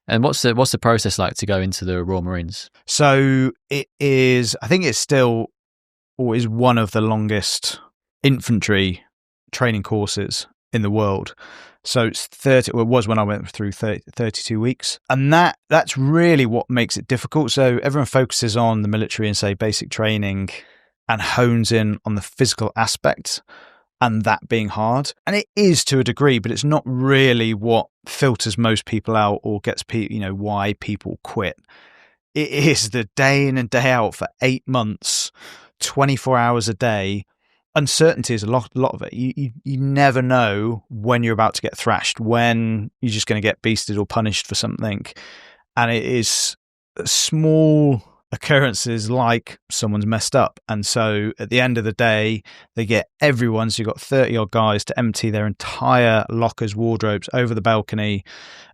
And what's the process like to go into the Royal Marines? So it is, I think it's still always one of the longest infantry training courses in the world. So it's 30, well, it was when I went through 32 weeks. And that's really what makes it difficult. So everyone focuses on the military and say basic training and hones in on the physical aspect and that being hard. And it is to a degree, but it's not really what filters most people out or gets why people quit. It is the day in and day out for 8 months, 24 hours a day. Uncertainty is a lot of it. You never know when you're about to get thrashed, when you're just going to get beasted or punished for something. And it is small occurrences like someone's messed up. And so at the end of the day, they get everyone, so you've got 30 odd guys to empty their entire lockers, wardrobes over the balcony,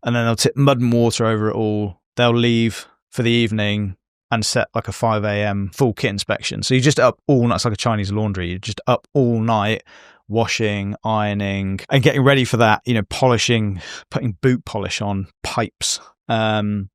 and then they'll tip mud and water over it all. They'll leave for the evening and set like a 5 a.m. full kit inspection. So you're just up all night. It's like a Chinese laundry. You're just up all night, washing, ironing, and getting ready for that, polishing, putting boot polish on pipes. And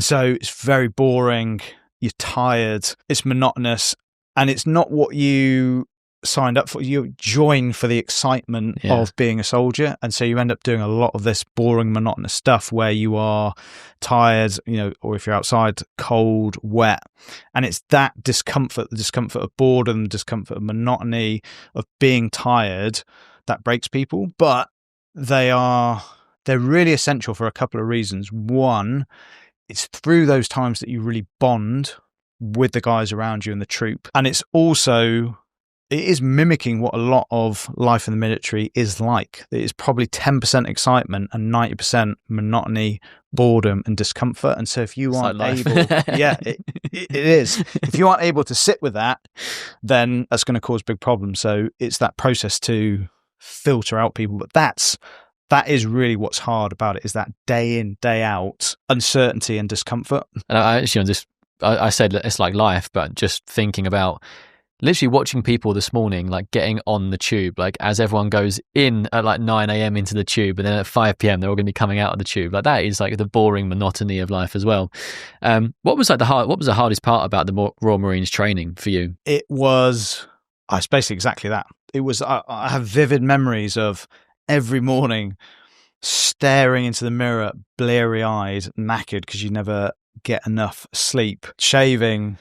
so it's very boring. You're tired. It's monotonous. And it's not what you signed up for. You join for the excitement of being a soldier. And so you end up doing a lot of this boring, monotonous stuff where you are tired, or if you're outside, cold, wet. And it's that discomfort, the discomfort of boredom, the discomfort of monotony, of being tired, that breaks people. But they're really essential for a couple of reasons. One, it's through those times that you really bond with the guys around you and the troop. And it is mimicking what a lot of life in the military is like. It is probably 10% excitement and 90% monotony, boredom and discomfort. And so if you aren't able, it is. If you aren't able to sit with that, then that's going to cause big problems. So it's that process to filter out people. But that is really what's hard about it, is that day in, day out uncertainty and discomfort. And I said it's like life, but just thinking about literally watching people this morning, like getting on the tube, like as everyone goes in at like 9 a.m. into the tube, and then at 5 p.m. they're all going to be coming out of the tube. Like that is like the boring monotony of life as well. What was the hardest part about the Royal Marines training for you? It's basically exactly that. It was, I have vivid memories of every morning staring into the mirror, bleary-eyed, knackered because you never get enough sleep, shaving,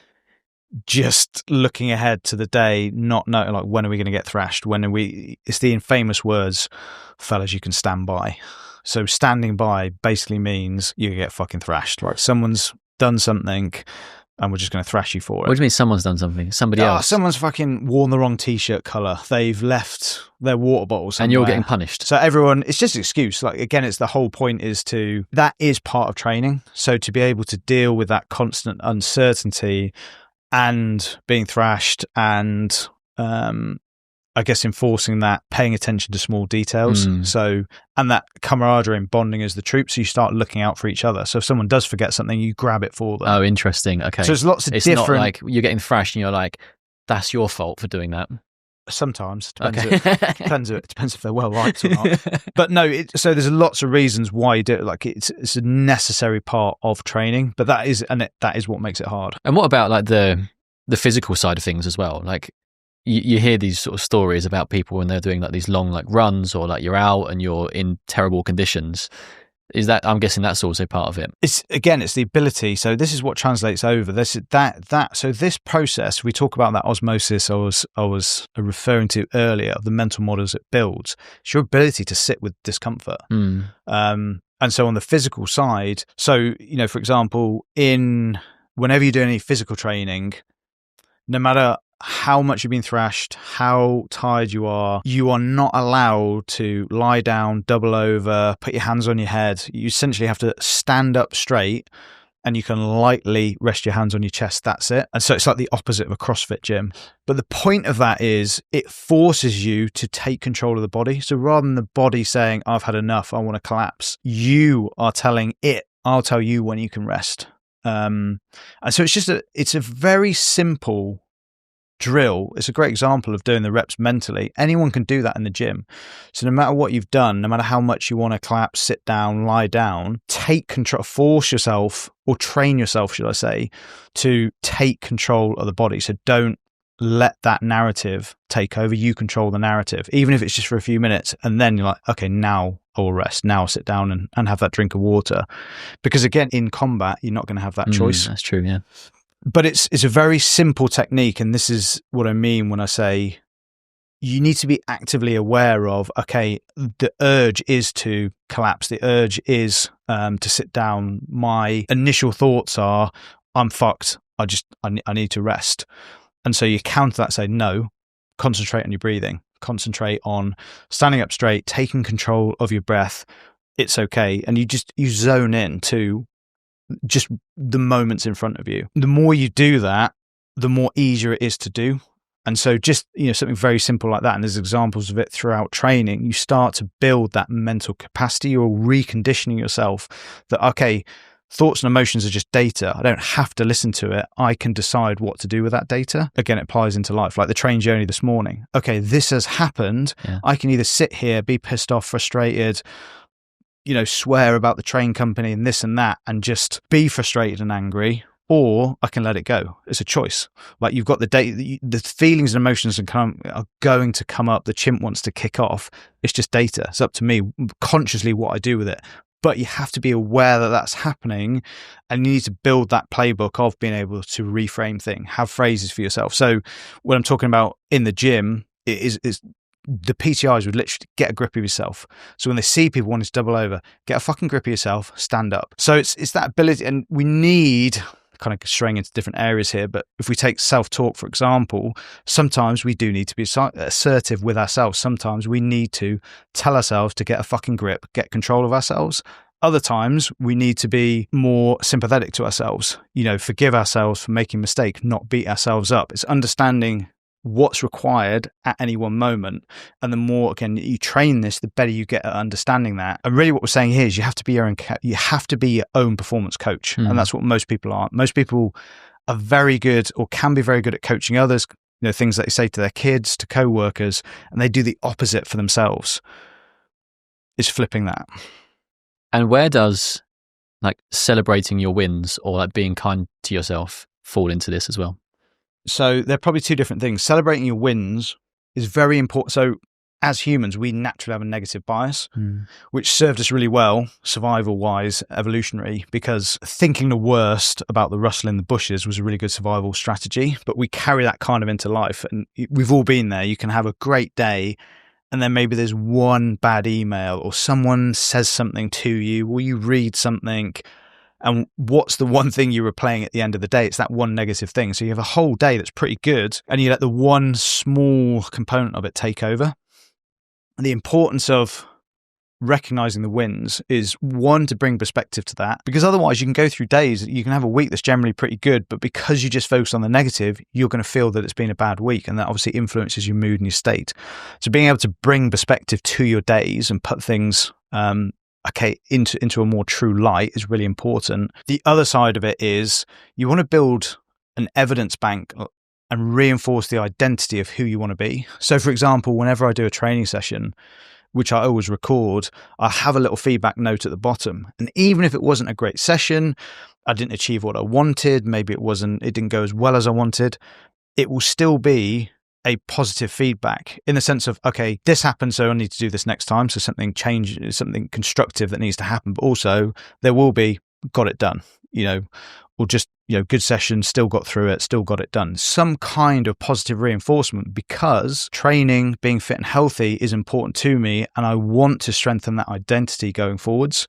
just looking ahead to the day, not knowing like when are we going to get thrashed, it's the infamous words, fellas, you can stand by. So standing by basically means you get fucking thrashed. Right? Someone's done something and we're just going to thrash you for it. What do you mean someone's done something? Somebody else? Someone's fucking worn the wrong t-shirt colour. They've left their water bottle somewhere. And you're getting punished. So everyone, it's just an excuse. Like, again, it's the whole point that is part of training. So to be able to deal with that constant uncertainty and being thrashed and, I guess enforcing that, paying attention to small details. So, and that camaraderie and bonding as the troops, so you start looking out for each other. So if someone does forget something, you grab it for them. Oh, interesting. Okay. So there's lots of it's different... not like you're getting thrashed and you're like, that's your fault for doing that. Sometimes. Depends if they're well liked or not. But no, so there's lots of reasons why you do it. Like it's a necessary part of training, but that is what makes it hard. And what about like the physical side of things as well? Like, you hear these sort of stories about people when they're doing like these long like runs, or like you're out and you're in terrible conditions. I'm guessing that's also part of it. It's the ability. So this is what translates over. So this process, we talk about that osmosis I was referring to earlier, of the mental models it builds. It's your ability to sit with discomfort. And so on the physical side, so, for example, whenever you do any physical training, no matter how much you've been thrashed, how tired you are not allowed to lie down, double over, put your hands on your head. You essentially have to stand up straight, and you can lightly rest your hands on your chest. That's it. And so it's like the opposite of a CrossFit gym. But the point of that is it forces you to take control of the body. So rather than the body saying, I've had enough, I want to collapse, you are telling it, I'll tell you when you can rest. And so it's a very simple drill, it's a great example of doing the reps mentally. Anyone can do that in the gym. So no matter what you've done, no matter how much you want to collapse, sit down, lie down, take control, force yourself, or train yourself, should I say, to take control of the body. So don't let that narrative take over. You control the narrative, even if it's just for a few minutes. And then you're like, okay, now I will rest. Now I'll sit down and have that drink of water. Because again, in combat, you're not going to have that choice. That's true, yeah. But it's a very simple technique. And this is what I mean when I say you need to be actively aware of, okay, the urge is to collapse. The urge is to sit down. My initial thoughts are, I'm fucked. I need to rest. And so you counter that, say, no, concentrate on your breathing, concentrate on standing up straight, taking control of your breath. It's okay. And you zone in to just the moments in front of you. The more you do that, the more easier it is to do. And so just, something very simple like that. And there's examples of it throughout training. You start to build that mental capacity. You're reconditioning yourself that, okay, thoughts and emotions are just data. I don't have to listen to it. I can decide what to do with that data. Again, it applies into life, like the train journey this morning. Okay, this has happened. Yeah. I can either sit here, be pissed off, frustrated, swear about the train company and this and that, and just be frustrated and angry, or I can let it go. It's a choice. Like you've got the data, the feelings and emotions are going to come up. The chimp wants to kick off. It's just data. It's up to me consciously what I do with it. But you have to be aware that that's happening, and you need to build that playbook of being able to reframe things, have phrases for yourself. So when I'm talking about in the gym, it is the PTIs would literally get a grip of yourself. So when they see people wanting to double over, get a fucking grip of yourself, stand up. So it's that ability, and we need kind of straying into different areas here, but if we take self-talk, for example, sometimes we do need to be assertive with ourselves. Sometimes we need to tell ourselves to get a fucking grip, get control of ourselves. Other times we need to be more sympathetic to ourselves, forgive ourselves for making a mistake, not beat ourselves up. It's understanding what's required at any one moment. And the more, again, you train this, the better you get at understanding that. And really what we're saying here is you have to be your own performance coach. And that's what most people aren't. Most people are very good, or can be very good, at coaching others, things that they say to their kids, to co-workers, and they do the opposite for themselves. It's flipping that. And where does celebrating your wins or being kind to yourself fall into this as well? So they're probably two different things. Celebrating your wins is very important. So as humans, we naturally have a negative bias, which served us really well, survival-wise, evolutionary, because thinking the worst about the rustle in the bushes was a really good survival strategy. But we carry that kind of into life. And we've all been there. You can have a great day, and then maybe there's one bad email, or someone says something to you, or you read something. And what's the one thing you were playing at the end of the day? It's that one negative thing. So you have a whole day that's pretty good, and you let the one small component of it take over. And the importance of recognizing the wins is, one, to bring perspective to that, because otherwise you can go through days, you can have a week that's generally pretty good, but because you just focus on the negative, you're going to feel that it's been a bad week, and that obviously influences your mood and your state. So being able to bring perspective to your days and put things into a more true light is really important. The other side of it is you want to build an evidence bank and reinforce the identity of who you want to be. So for example, whenever I do a training session, which I always record, I have a little feedback note at the bottom. And even if it wasn't a great session, I didn't achieve what I wanted, maybe it didn't go as well as I wanted, it will still be a positive feedback in the sense of, okay, this happened, so I need to do this next time. So something something constructive that needs to happen, but also there will be, got it done, or just, good session, still got through it, still got it done. Some kind of positive reinforcement, because training, being fit and healthy is important to me, and I want to strengthen that identity going forwards.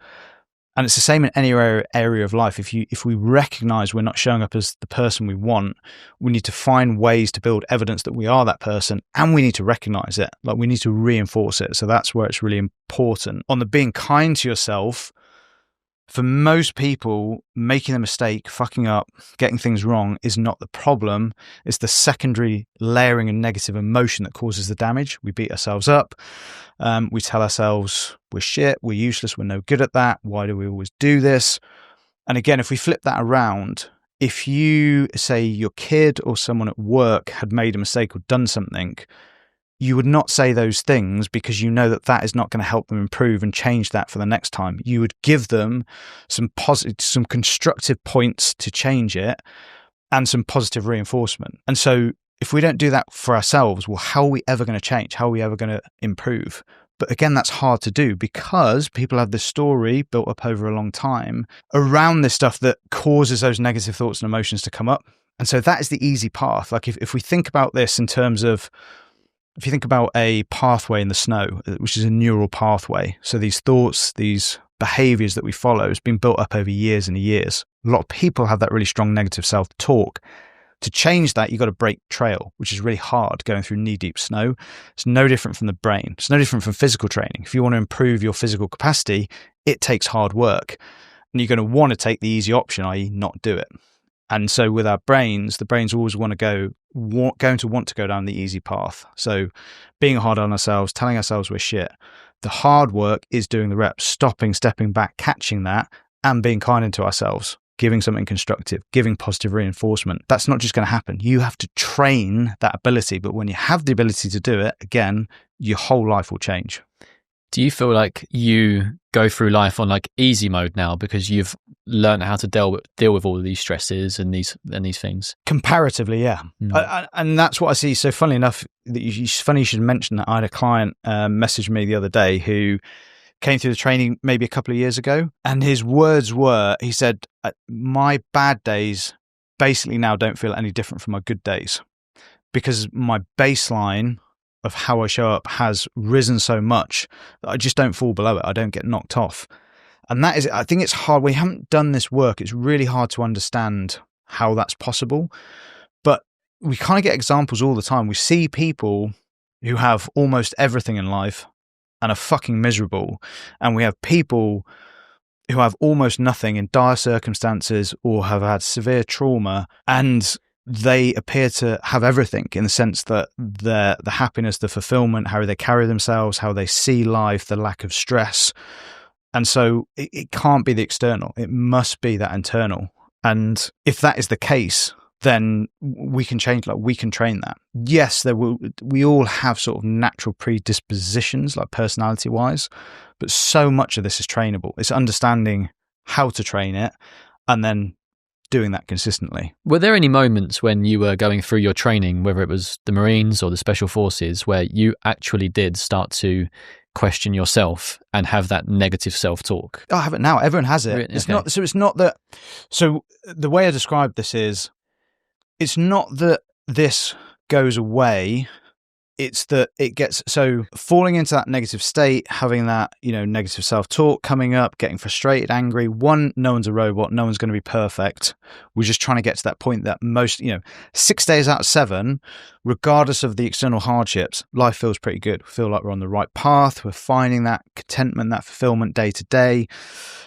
And it's the same in any area of life. If we recognize we're not showing up as the person we want, we need to find ways to build evidence that we are that person, and we need to recognize it. We need to reinforce it. So that's where it's really important. On the being kind to yourself, for most people, making a mistake, fucking up, getting things wrong is not the problem. It's the secondary layering and negative emotion that causes the damage. We beat ourselves up. We tell ourselves we're shit, we're useless, we're no good at that. Why do we always do this? And again, if we flip that around, if you say your kid or someone at work had made a mistake or done something, you would not say those things because you know that that is not going to help them improve and change that for the next time. You would give them some constructive points to change it and some positive reinforcement. And so if we don't do that for ourselves, well, how are we ever going to change? How are we ever going to improve? But again, that's hard to do because people have this story built up over a long time around this stuff that causes those negative thoughts and emotions to come up. And so that is the easy path. Like if we think about this in terms of, if you think about a pathway in the snow, which is a neural pathway. So these thoughts, these behaviors that we follow has been built up over years and years. A lot of people have that really strong negative self-talk. To change that, you've got to break trail, which is really hard going through knee-deep snow. It's no different from the brain. It's no different from physical training. If you want to improve your physical capacity, it takes hard work. And you're going to want to take the easy option, i.e. not do it. And so with our brains, the brains always going to want to go down the easy path. So being hard on ourselves, telling ourselves we're shit. The hard work is doing the reps, stopping, stepping back, catching that, and being kind to ourselves, giving something constructive, giving positive reinforcement. That's not just going to happen. You have to train that ability. But when you have the ability to do it, again, your whole life will change. Do you feel like you go through life on like easy mode now because you've learned how to deal with all of these stresses and these things? Comparatively, yeah. And that's what I see. So funnily enough, it's funny you should mention that. I had a client message me the other day who came through the training maybe a couple of years ago. And his words were, he said, my bad days basically now don't feel any different from my good days because my baseline of how I show up has risen so much that I just don't fall below it. I don't get knocked off. And that is, I think it's hard. We haven't done this work. It's really hard to understand how that's possible. But we kind of get examples all the time. We see people who have almost everything in life and are fucking miserable. And we have people who have almost nothing in dire circumstances or have had severe trauma, and they appear to have everything in the sense that the happiness, the fulfillment, how they carry themselves, how they see life, the lack of stress. And so it can't be the external. It must be that internal. And if that is the case, then we can change, like we can train that. Yes, we all have sort of natural predispositions, like personality wise, but so much of this is trainable. It's understanding how to train it and then doing that consistently. Were there any moments when you were going through your training, whether it was the Marines or the Special Forces, where you actually did start to question yourself and have that negative self-talk? I have it now. Everyone has it. Really? It's Okay. not. So it's not that. So the way I describe this is, it's not that this goes away. It's that it gets, so falling into that negative state, having that, negative self-talk coming up, getting frustrated, angry. One, no one's a robot. No one's going to be perfect. We're just trying to get to that point that most, 6 days out of 7, regardless of the external hardships, life feels pretty good. We feel like we're on the right path. We're finding that contentment, that fulfillment day to day.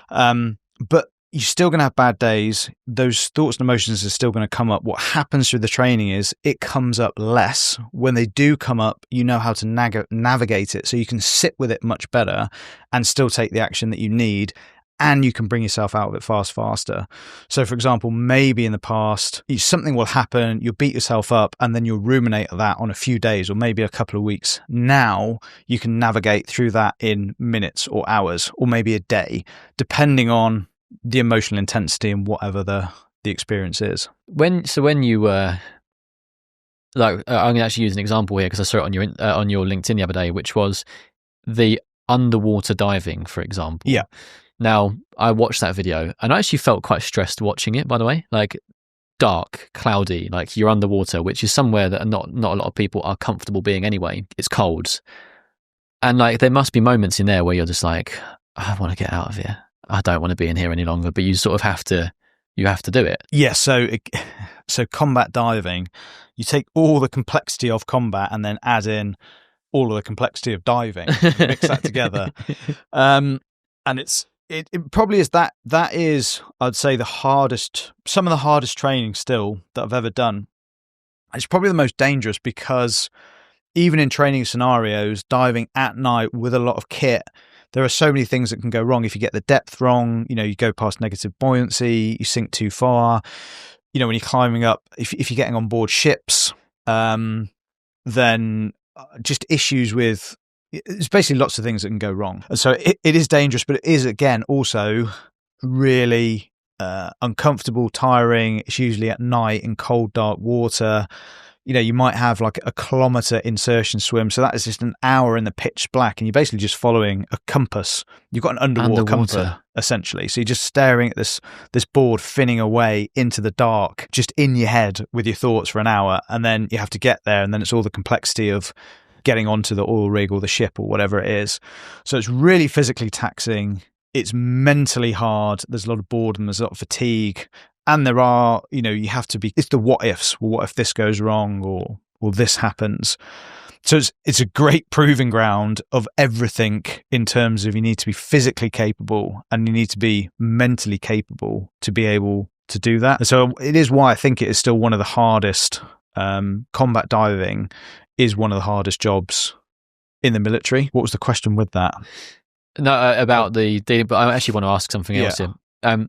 But you're still going to have bad days. Those thoughts and emotions are still going to come up. What happens through the training is it comes up less. When they do come up, you know how to navigate it. So you can sit with it much better and still take the action that you need. And you can bring yourself out of it faster. So for example, maybe in the past, something will happen, you'll beat yourself up, and then you'll ruminate that on a few days or maybe a couple of weeks. Now you can navigate through that in minutes or hours or maybe a day, depending on the emotional intensity and whatever the experience is. When you were I'm going to actually use an example here because I saw it on your LinkedIn the other day, which was the underwater diving, for example. Yeah. Now I watched that video and I actually felt quite stressed watching it, by the way, like dark, cloudy, like you're underwater, which is somewhere that not a lot of people are comfortable being anyway. It's cold. And like, there must be moments in there where you're just like, I want to get out of here. I don't want to be in here any longer, but you sort of have to do it. Yeah. So combat diving, you take all the complexity of combat and then add in all of the complexity of diving, mix that together. And it probably is that is, I'd say, some of the hardest training still that I've ever done. It's probably the most dangerous because even in training scenarios, diving at night with a lot of kit, there are so many things that can go wrong. If you get the depth wrong, you go past negative buoyancy, you sink too far. when you're climbing up, if you're getting on board ships, then just issues with, it's basically lots of things that can go wrong. And so it is dangerous, but it is, again, also really uncomfortable, tiring. It's usually at night in cold, dark water. You might have like a kilometer insertion swim. So that is just an hour in the pitch black, and you're basically just following a compass. You've got an underwater compass, essentially. So you're just staring at this board finning away into the dark, just in your head with your thoughts for an hour. And then you have to get there. And then it's all the complexity of getting onto the oil rig or the ship or whatever it is. So it's really physically taxing. It's mentally hard. There's a lot of boredom. There's a lot of fatigue. And there are, you have to be, it's the what ifs. Well, what if this goes wrong or this happens? So it's a great proving ground of everything in terms of you need to be physically capable and you need to be mentally capable to be able to do that. And so it is why I think it is still one of the hardest, combat diving is one of the hardest jobs in the military. What was the question with that? No, about but I actually want to ask something else here.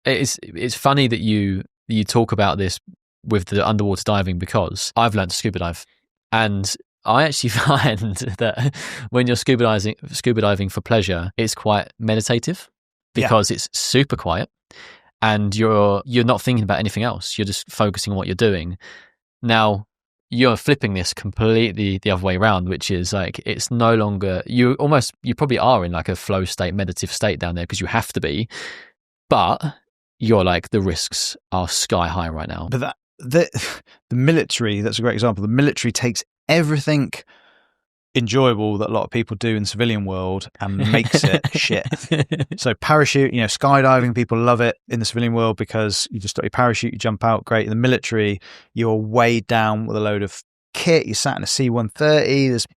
It's funny that you talk about this with the underwater diving, because I've learned to scuba dive, and I actually find that when you're scuba diving for pleasure, it's quite meditative, because it's super quiet and you're not thinking about anything else. You're just focusing on what you're doing. Now, you're flipping this completely the other way around, which is like, it's no longer, you probably are in like a flow state, meditative state down there because you have to be, but you're like, the risks are sky high right now. But the military, that's a great example. The military takes everything enjoyable that a lot of people do in the civilian world and makes it shit. So parachute, skydiving, people love it in the civilian world because you just got your parachute, you jump out, great. In the military, you're weighed down with a load of kit. You're sat in a C-130, there's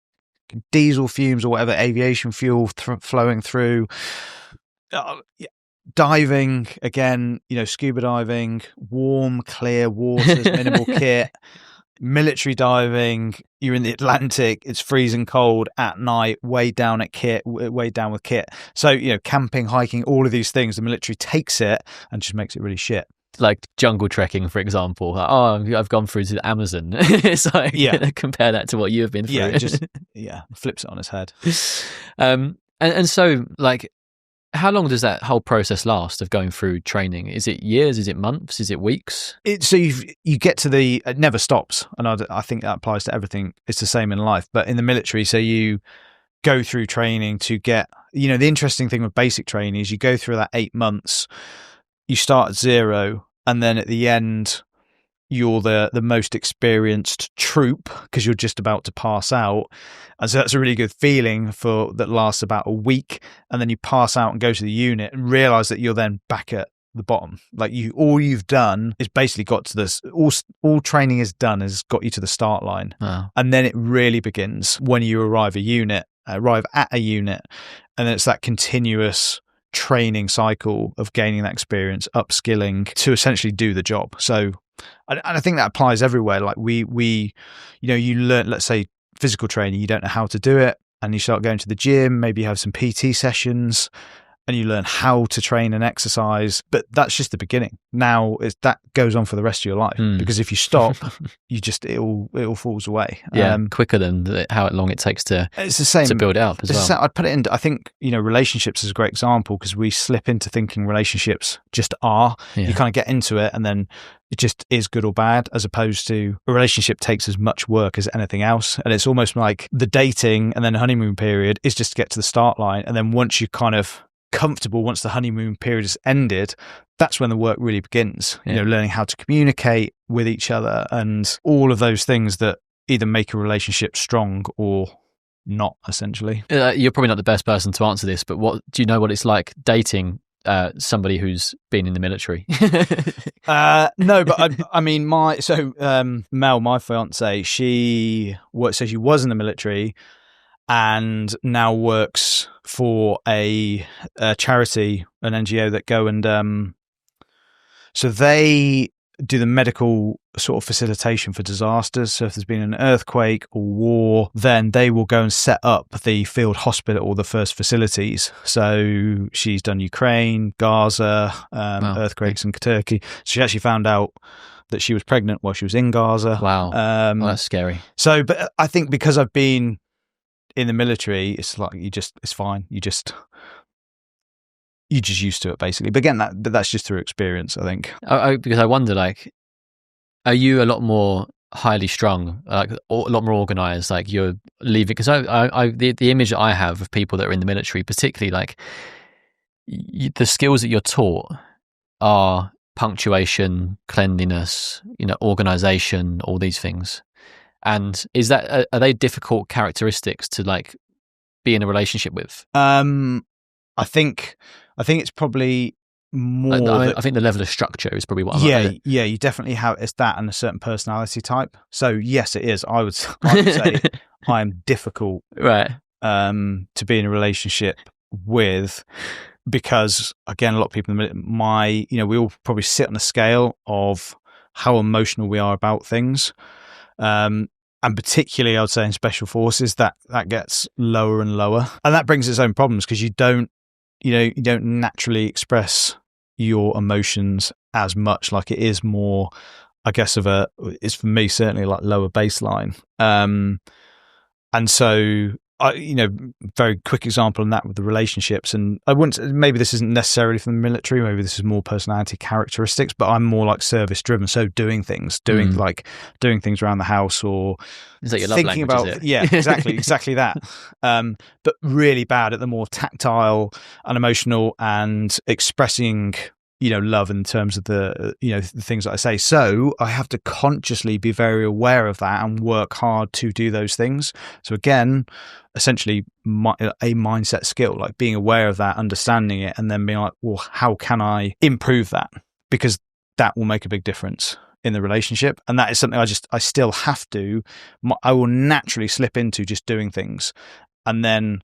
diesel fumes or whatever, aviation fuel flowing through. Diving, again, scuba diving, warm, clear waters, minimal kit. Military diving, you're in the Atlantic, it's freezing cold at night, weighed down with kit. So, camping, hiking, all of these things, the military takes it and just makes it really shit. Like jungle trekking, for example. Like, I've gone through to the Amazon. It's like, compare that to what you've been through. Flips it on its head. And so, like, how long does that whole process last of going through training? Is it years? Is it months? Is it weeks? So you get to it never stops. And I think that applies to everything. It's the same in life. But in the military, so you go through training to get, the interesting thing with basic training is you go through that 8 months, you start at zero, and then at the end, you're the most experienced troop because you're just about to pass out. And so that's a really good feeling that lasts about a week. And then you pass out and go to the unit and realize that you're then back at the bottom. Like all you've done is basically got to this, all training is done has got you to the start line. Wow. And then it really begins when you arrive at a unit. And then it's that continuous training cycle of gaining that experience, upskilling to essentially do the job. So, and I think that applies everywhere. Like we, you learn, let's say physical training, you don't know how to do it, and you start going to the gym, maybe you have some PT sessions, and you learn how to train and exercise. But that's just the beginning. Now that goes on for the rest of your life, because if you stop, it all falls away. Quicker than how long it takes to it's the same to build it up as well. I'd put it into, I think, relationships is a great example because we slip into thinking relationships just are. You kind of get into it and then it just is good or bad, as opposed to a relationship takes as much work as anything else. And it's almost like the dating and then honeymoon period is just to get to the start line. And then once you're kind of comfortable, once the honeymoon period has ended, that's when the work really begins. Learning how to communicate with each other and all of those things that either make a relationship strong or not, essentially. You're probably not the best person to answer this, but do you know what it's like dating somebody who's been in the military? No, but I mean, Mel, my fiance, she was in the military and now works for a charity, an NGO that go and so they do the medical sort of facilitation for disasters. So if there's been an earthquake or war, then they will go and set up the field hospital or the first facilities. So she's done Ukraine, Gaza, earthquakes in Turkey. She actually found out that she was pregnant while she was in Gaza. Wow. That's scary. So, but I think because I've been in the military, it's like it's fine. You're just used to it, basically. But again, that's just through experience, I think. Because I wonder, like, are you a lot more highly strung, like a lot more organized? Like you're leaving, because the image that I have of people that are in the military, particularly like the skills that you're taught are punctuation, cleanliness, organization, all these things. And are they difficult characteristics to like be in a relationship with? I think it's probably more. I think the level of structure is probably what. Yeah, you definitely have. It's that and a certain personality type. So yes, it is. I would say I'm difficult, right? To be in a relationship with, because again, a lot of people we all probably sit on a scale of how emotional we are about things. And particularly, I would say in special forces, that gets lower and lower, and that brings its own problems because you don't naturally express your emotions as much. Like it is more, I guess, it's for me certainly like lower baseline. And so very quick example on that with the relationships. And I wouldn't, maybe this isn't necessarily from the military, maybe this is more personality characteristics, but I'm more like service driven. So doing things around the house, or is that your love thinking language, about, yeah, exactly that. But really bad at the more tactile and emotional and expressing, love in terms of the things that I say. So I have to consciously be very aware of that and work hard to do those things. So again, essentially a mindset skill, like being aware of that, understanding it, and then being like, well, how can I improve that? Because that will make a big difference in the relationship. And that is something I still have to, I will naturally slip into just doing things. And then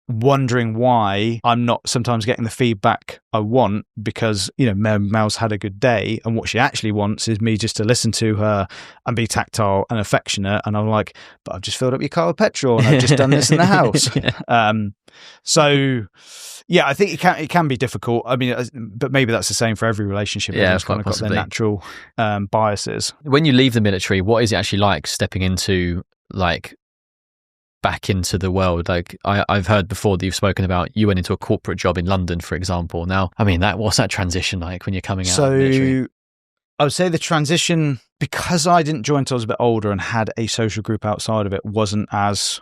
wondering why I'm not sometimes getting the feedback I want, because Mel's had a good day and what she actually wants is me just to listen to her and be tactile and affectionate, and I'm like, but I've just filled up your car with petrol and I've just done this in the house. So yeah, I think it can be difficult. I mean, but maybe that's the same for every relationship. Yeah, it's kind of got their natural biases. When you leave the military, what is it actually like stepping into back into the world? Like I've heard before that you've spoken about you went into a corporate job in London, for example. Now, I mean, what's that transition like when you're coming out of the military? I would say the transition, because I didn't join until I was a bit older and had a social group outside of it, wasn't as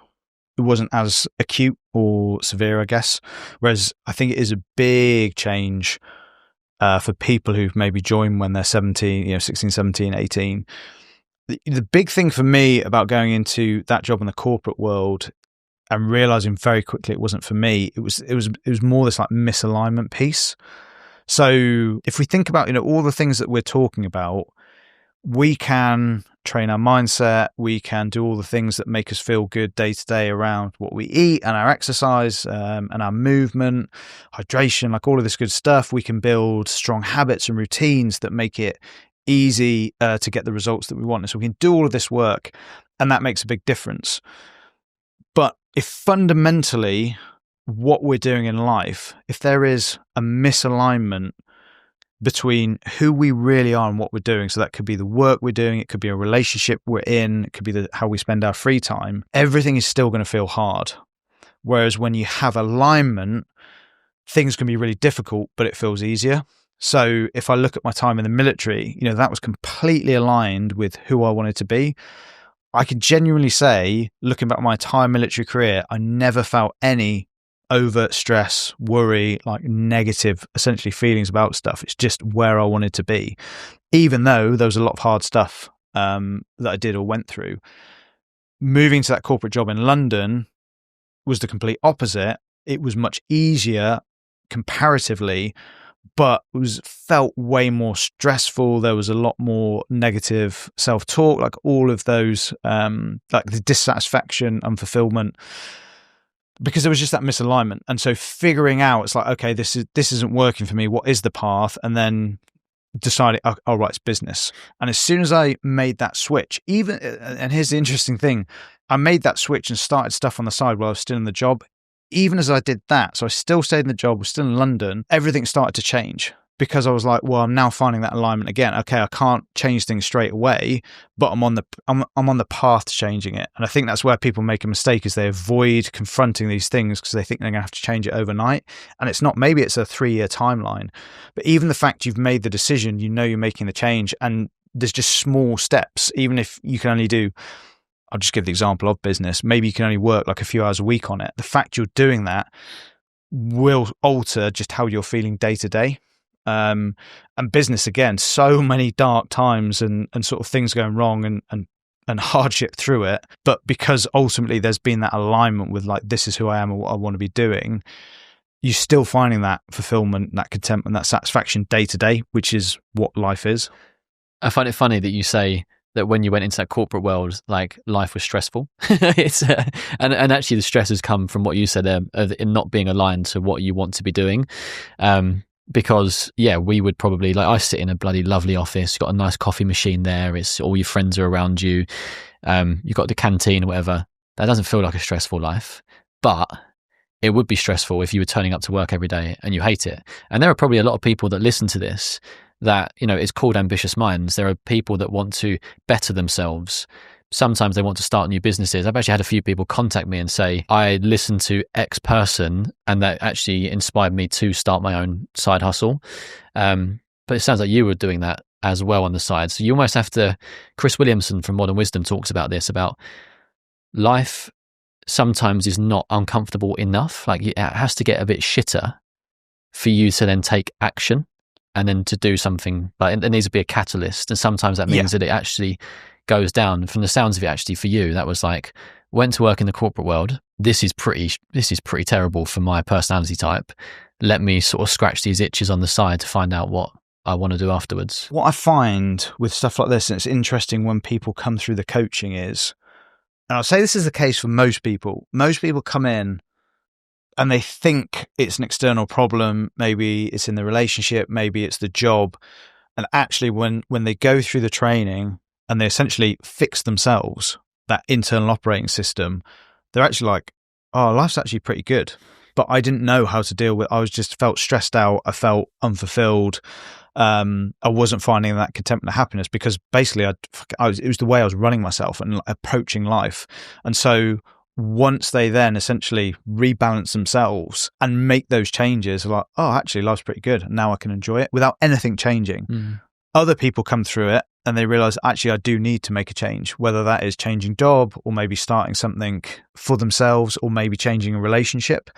acute or severe, I guess. Whereas I think it is a big change for people who've maybe joined when they're 17, 16, 17, 18. The big thing for me about going into that job in the corporate world and realizing very quickly it wasn't for me, it was more this like misalignment piece. So if we think about, all the things that we're talking about, we can train our mindset, we can do all the things that make us feel good day to day around what we eat and our exercise and our movement, hydration, like all of this good stuff. We can build strong habits and routines that make it easy to get the results that we want. And so we can do all of this work, and that makes a big difference. But if fundamentally what we're doing in life, if there is a misalignment between who we really are and what we're doing, so that could be the work we're doing, it could be a relationship we're in, it could be how we spend our free time, everything is still going to feel hard. Whereas when you have alignment, things can be really difficult, but it feels easier. So if I look at my time in the military, that was completely aligned with who I wanted to be. I could genuinely say, looking back at my entire military career, I never felt any overt stress, worry, like negative, essentially feelings about stuff. It's just where I wanted to be, even though there was a lot of hard stuff that I did or went through. Moving to that corporate job in London was the complete opposite. It was much easier comparatively, but it felt way more stressful. There was a lot more negative self-talk, like all of those, like the dissatisfaction and fulfillment, because there was just that misalignment. And so figuring out, it's like, okay, this isn't working for me. What is the path? And then decided, oh, right, it's business. And as soon as I made that switch, and here's the interesting thing, I made that switch and started stuff on the side while I was still in the job. Even as I did that, so I still stayed in the job, was still in London, everything started to change. Because I was like, well, I'm now finding that alignment again. Okay, I can't change things straight away, but I'm on the path to changing it. And I think that's where people make a mistake, is they avoid confronting these things because they think they're going to have to change it overnight. And it's not. Maybe it's a 3-year timeline, but even the fact you've made the decision, you know you're making the change, and there's just small steps. Even if you can only do, I'll just give the example of business. Maybe you can only work like a few hours a week on it. The fact you're doing that will alter just how you're feeling day to day. And business, again, so many dark times and sort of things going wrong and hardship through it. But because ultimately there's been that alignment with like, this is who I am and what I want to be doing, you're still finding that fulfillment, that contentment, that satisfaction day to day, which is what life is. I find it funny that you say that when you went into that corporate world, like life was stressful. It's and actually the stress has come from what you said in not being aligned to what you want to be doing. Because we would probably, like, I sit in a bloody lovely office, you've got a nice coffee machine there, it's all your friends are around you, you've got the canteen or whatever. That doesn't feel like a stressful life, but it would be stressful if you were turning up to work every day and you hate it. And there are probably a lot of people that listen to this that, you know, it's called ambitious minds. There are people that want to better themselves. Sometimes they want to start new businesses. I've actually had a few people contact me and say, I listened to X person and that actually inspired me to start my own side hustle. But it sounds like you were doing that as well on the side. So you almost have to, Chris Williamson from Modern Wisdom talks about this, about life sometimes is not uncomfortable enough. Like it has to get a bit shitter for you to then take action and then to do something. Like there needs to be a catalyst. And sometimes that means that it actually goes down. From the sounds of it, actually for you, that was like, went to work in the corporate world. This is pretty terrible for my personality type. Let me sort of scratch these itches on the side to find out what I want to do afterwards. What I find with stuff like this, and it's interesting when people come through the coaching, is, and I'll say this is the case for most people come in and they think it's an external problem. Maybe it's in the relationship, maybe it's the job. And actually when they go through the training and they essentially fix themselves, that internal operating system, they're actually like, oh, life's actually pretty good. But I didn't know how to deal with, I was just felt stressed out. I felt unfulfilled. I wasn't finding that contentment and happiness because basically it was the way I was running myself and approaching life. And so once they then essentially rebalance themselves and make those changes, like, oh, actually life's pretty good. Now I can enjoy it without anything changing. Other people come through it and they realize, actually, I do need to make a change, whether that is changing job or maybe starting something for themselves or maybe changing a relationship.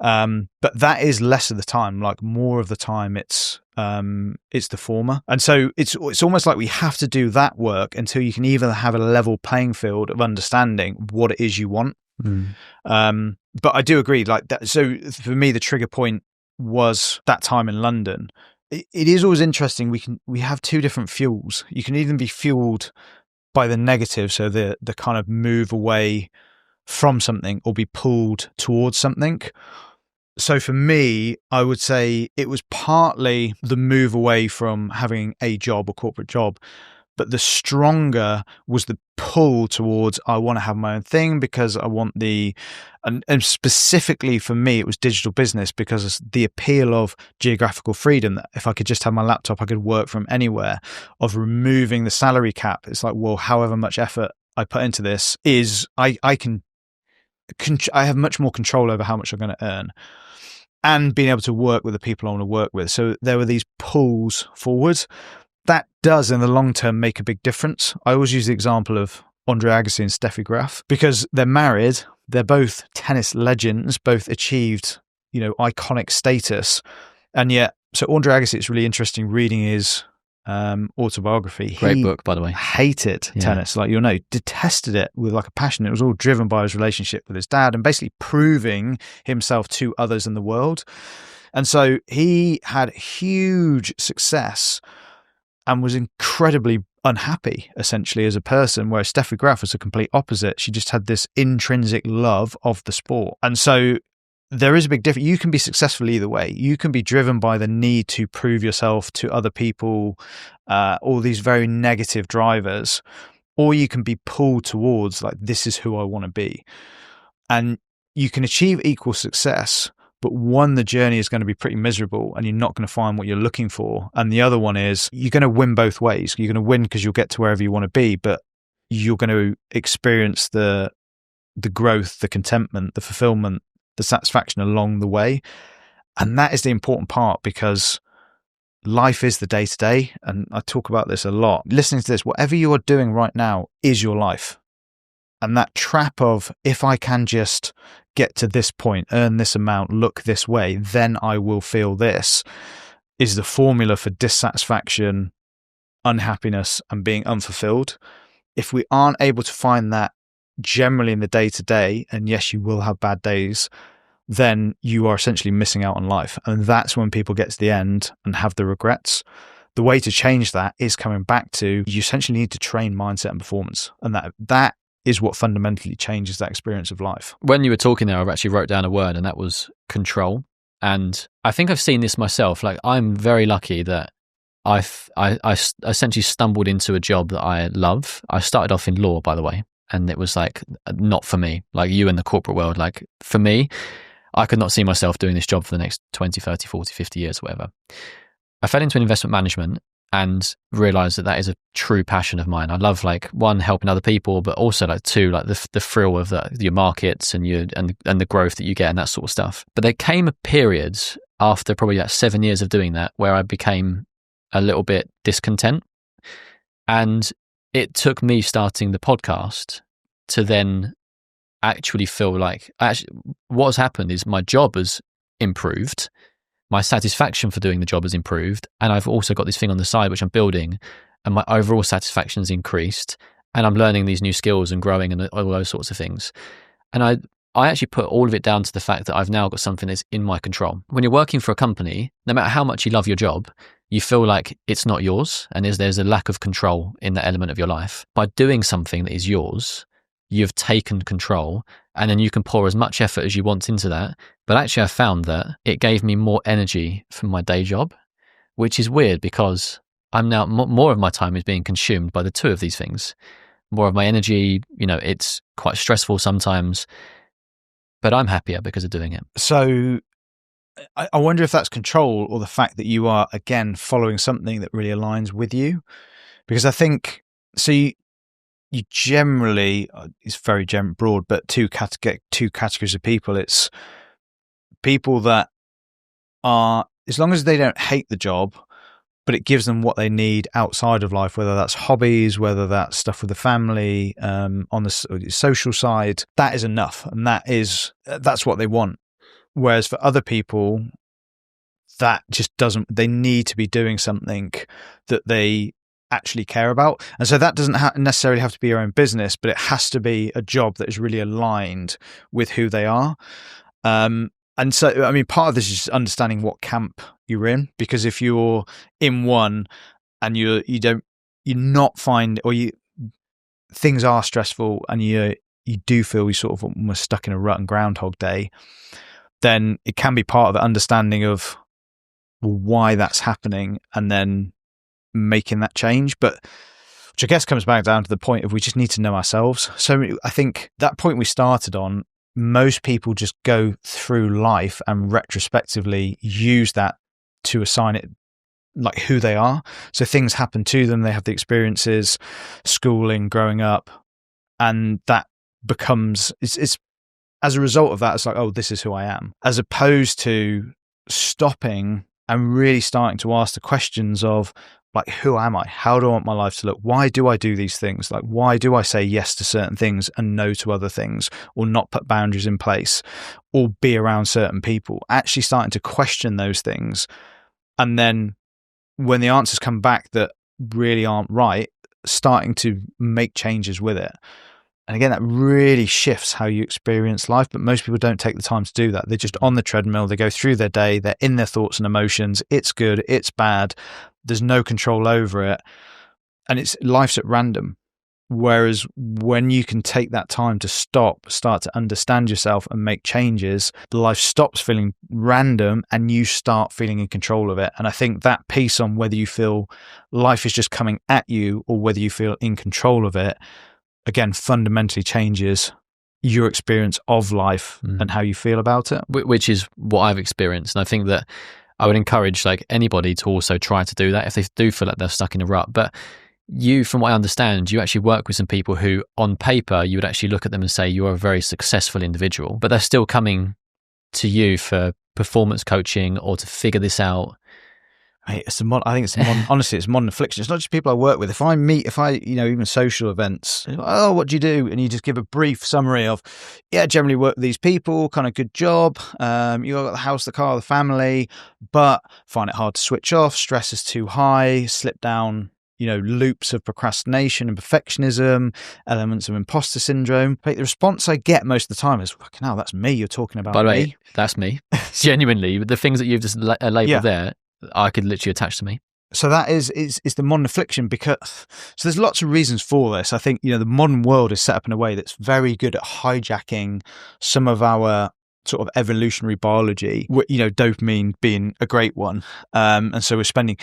But that is less of the time. Like more of the time, it's the former. And so it's almost like we have to do that work until you can either have a level playing field of understanding what it is you want. But I do agree, like that. So for me, the trigger point was that time in London. It is always interesting. We have two different fuels. You can either be fueled by the negative, so the kind of move away from something, or be pulled towards something. So for me, I would say it was partly the move away from having a job or corporate job, but the stronger was the pull towards, I want to have my own thing because I want and specifically for me, it was digital business because the appeal of geographical freedom, that if I could just have my laptop, I could work from anywhere, of removing the salary cap. It's like, well, however much effort I put into this is, I have much more control over how much I'm going to earn and being able to work with the people I want to work with. So there were these pulls forwards. That does, in the long term, make a big difference. I always use the example of Andre Agassi and Steffi Graf because they're married. They're both tennis legends, both achieved, iconic status. And yet, so Andre Agassi, it's really interesting reading his autobiography. Great book, by the way. Hated tennis, like detested it with like a passion. It was all driven by his relationship with his dad and basically proving himself to others in the world. And so he had huge success and was incredibly unhappy, essentially, as a person, whereas Steffi Graf was the complete opposite. She just had this intrinsic love of the sport. And so there is a big difference. You can be successful either way. You can be driven by the need to prove yourself to other people, all these very negative drivers, or you can be pulled towards like, this is who I want to be. And you can achieve equal success, but one, the journey is going to be pretty miserable and you're not going to find what you're looking for. And the other one is you're going to win both ways. You're going to win because you'll get to wherever you want to be, but you're going to experience the growth, the contentment, the fulfillment, the satisfaction along the way. And that is the important part, because life is the day to day. And I talk about this a lot. Listening to this, whatever you are doing right now is your life. And that trap of, if I can just get to this point, earn this amount, look this way, then I will feel this, is the formula for dissatisfaction, unhappiness, and being unfulfilled. If we aren't able to find that generally in the day to day, and yes, you will have bad days, then you are essentially missing out on life. And that's when people get to the end and have the regrets. The way to change that is coming back to, you essentially need to train mindset and performance. And that is what fundamentally changes that experience of life. When you were talking there, I've actually wrote down a word, and that was control. And I think I've seen this myself. Like, I'm very lucky that I essentially stumbled into a job that I love. I started off in law, by the way, and it was like, not for me, like you in the corporate world. Like, for me, I could not see myself doing this job for the next 20, 30, 40, 50 years, whatever. I fell into investment management and realized that is a true passion of mine. I love, like, one, helping other people, but also, like, two, like the thrill of your markets and the growth that you get and that sort of stuff. But there came a period after probably like 7 years of doing that where I became a little bit discontent. And it took me starting the podcast to then actually feel like, what has happened is my job has improved. My satisfaction for doing the job has improved. And I've also got this thing on the side, which I'm building, and my overall satisfaction has increased. And I'm learning these new skills and growing and all those sorts of things. And I actually put all of it down to the fact that I've now got something that's in my control. When you're working for a company, no matter how much you love your job, you feel like it's not yours, and there's a lack of control in that element of your life. By doing something that is yours, you've taken control, and then you can pour as much effort as you want into that. But actually, I found that it gave me more energy from my day job, which is weird, because I'm now more of my time is being consumed by the two of these things. More of my energy, it's quite stressful sometimes, but I'm happier because of doing it. So I wonder if that's control, or the fact that you are, again, following something that really aligns with you. Because I think, so you generally, it's very broad, but two categories of people. It's people that are, as long as they don't hate the job, but it gives them what they need outside of life, whether that's hobbies, whether that's stuff with the family, on the social side, that is enough. And that's what they want. Whereas for other people, that just doesn't, they need to be doing something that they actually care about. And so that doesn't necessarily have to be your own business, but it has to be a job that is really aligned with who they are. And so, I mean, part of this is just understanding what camp you're in, because if you're in one and things are stressful and you do feel you sort of almost stuck in a rut and Groundhog Day, then it can be part of the understanding of why that's happening and then making that change. But which I guess comes back down to the point of, we just need to know ourselves. So I think that point we started on, most people just go through life and retrospectively use that to assign it like who they are. So things happen to them, they have the experiences, schooling, growing up, and that becomes, it's as a result of that, it's like, oh, this is who I am, as opposed to stopping and really starting to ask the questions of, like, who am I? How do I want my life to look? Why do I do these things? Like, why do I say yes to certain things and no to other things, or not put boundaries in place, or be around certain people? Actually starting to question those things. And then when the answers come back that really aren't right, starting to make changes with it. And again, that really shifts how you experience life. But most people don't take the time to do that. They're just on the treadmill. They go through their day. They're in their thoughts and emotions. It's good. It's bad. There's no control over it. And life's at random. Whereas when you can take that time to stop, start to understand yourself and make changes, life stops feeling random and you start feeling in control of it. And I think that piece on whether you feel life is just coming at you or whether you feel in control of it, again, fundamentally changes your experience of life and how you feel about it. Which is what I've experienced. And I think that I would encourage like anybody to also try to do that if they do feel like they're stuck in a rut. But you, from what I understand, you actually work with some people who on paper, you would actually look at them and say you're a very successful individual, but they're still coming to you for performance coaching or to figure this out. I think it's honestly, it's modern affliction. It's not just people I work with. If I, even social events, oh, what do you do? And you just give a brief summary of, generally work with these people, kind of good job. You got the house, the car, the family, but find it hard to switch off. Stress is too high, slip down, loops of procrastination and perfectionism, elements of imposter syndrome. But the response I get most of the time is, fucking hell, that's me. You're talking about me. By the way, that's me. Genuinely, the things that you've just labelled there, I could literally attach to me. So that is the modern affliction because there's lots of reasons for this. I think, the modern world is set up in a way that's very good at hijacking some of our sort of evolutionary biology, dopamine being a great one. And so we're spending...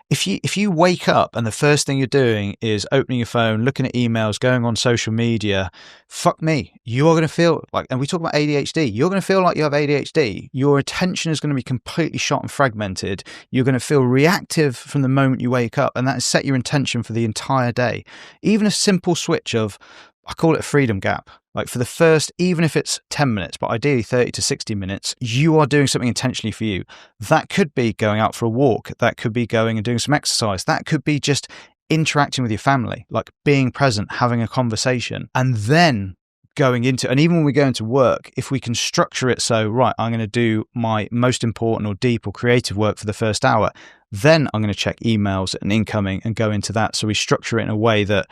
if you wake up and the first thing you're doing is opening your phone, looking at emails, going on social media, fuck me, you are going to feel like, and we talk about ADHD, you're going to feel like you have ADHD. Your attention is going to be completely shot and fragmented. You're going to feel reactive from the moment you wake up, and that has set your intention for the entire day. Even a simple switch of, I call it a freedom gap. Like for the first, even if it's 10 minutes, but ideally 30 to 60 minutes, you are doing something intentionally for you. That could be going out for a walk. That could be going and doing some exercise. That could be just interacting with your family, like being present, having a conversation, and then going into, and even when we go into work, if we can structure it so, right, I'm going to do my most important or deep or creative work for the first hour, then I'm going to check emails and incoming and go into that. So we structure it in a way that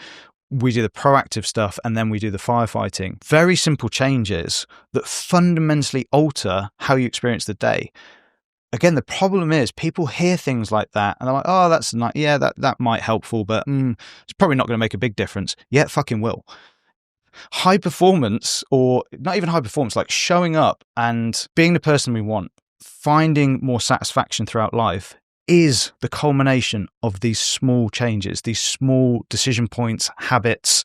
we do the proactive stuff and then we do the firefighting. Very simple changes that fundamentally alter how you experience the day. Again, the problem is people hear things like that and they're like, oh, that's not, that might helpful, but it's probably not going to make a big difference. Yeah, it fucking will. High performance, or not even high performance, like showing up and being the person we want, finding more satisfaction throughout life is the culmination of these small changes, these small decision points, habits.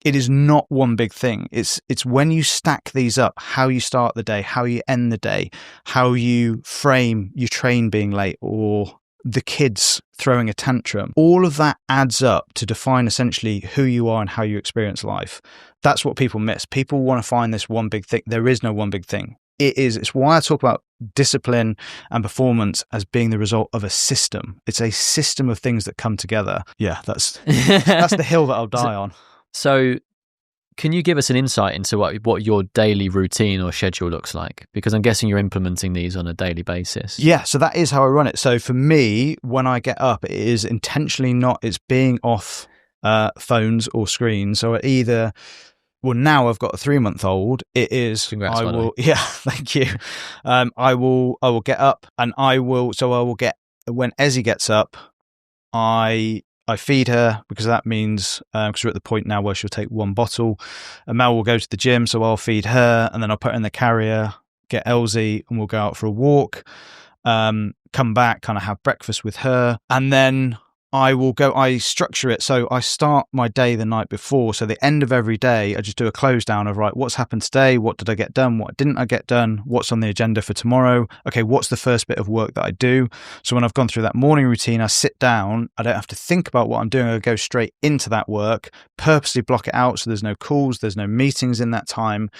It is not one big thing. It's when you stack these up, how you start the day, how you end the day, how you frame your train being late or the kids throwing a tantrum. All of that adds up to define essentially who you are and how you experience life. That's what people miss. People want to find this one big thing. There is no one big thing. It's why I talk about discipline and performance as being the result of a system. It's a system of things that come together. Yeah, that's the hill that I'll die on. So can you give us an insight into what your daily routine or schedule looks like? Because I'm guessing you're implementing these on a daily basis. Yeah, so that is how I run it. So for me, when I get up, it is intentionally it's being off phones or screens. So either... Well, now I've got a 3-month-old. It is. Congrats, I will. Yeah, thank you. I will get up, and I will get when Ezzy gets up. I feed her because that means because we're at the point now where she'll take one bottle. And Mel will go to the gym, so I'll feed her, and then I'll put her in the carrier, get Elsie, and we'll go out for a walk. Come back, kind of have breakfast with her, and then I structure it so I start my day the night before. So the end of every day, I just do a close down of, right, what's happened today? What did I get done? What didn't I get done? What's on the agenda for tomorrow? Okay, what's the first bit of work that I do? So when I've gone through that morning routine, I sit down. I don't have to think about what I'm doing. I go straight into that work, purposely block it out so there's no calls, there's no meetings in that time.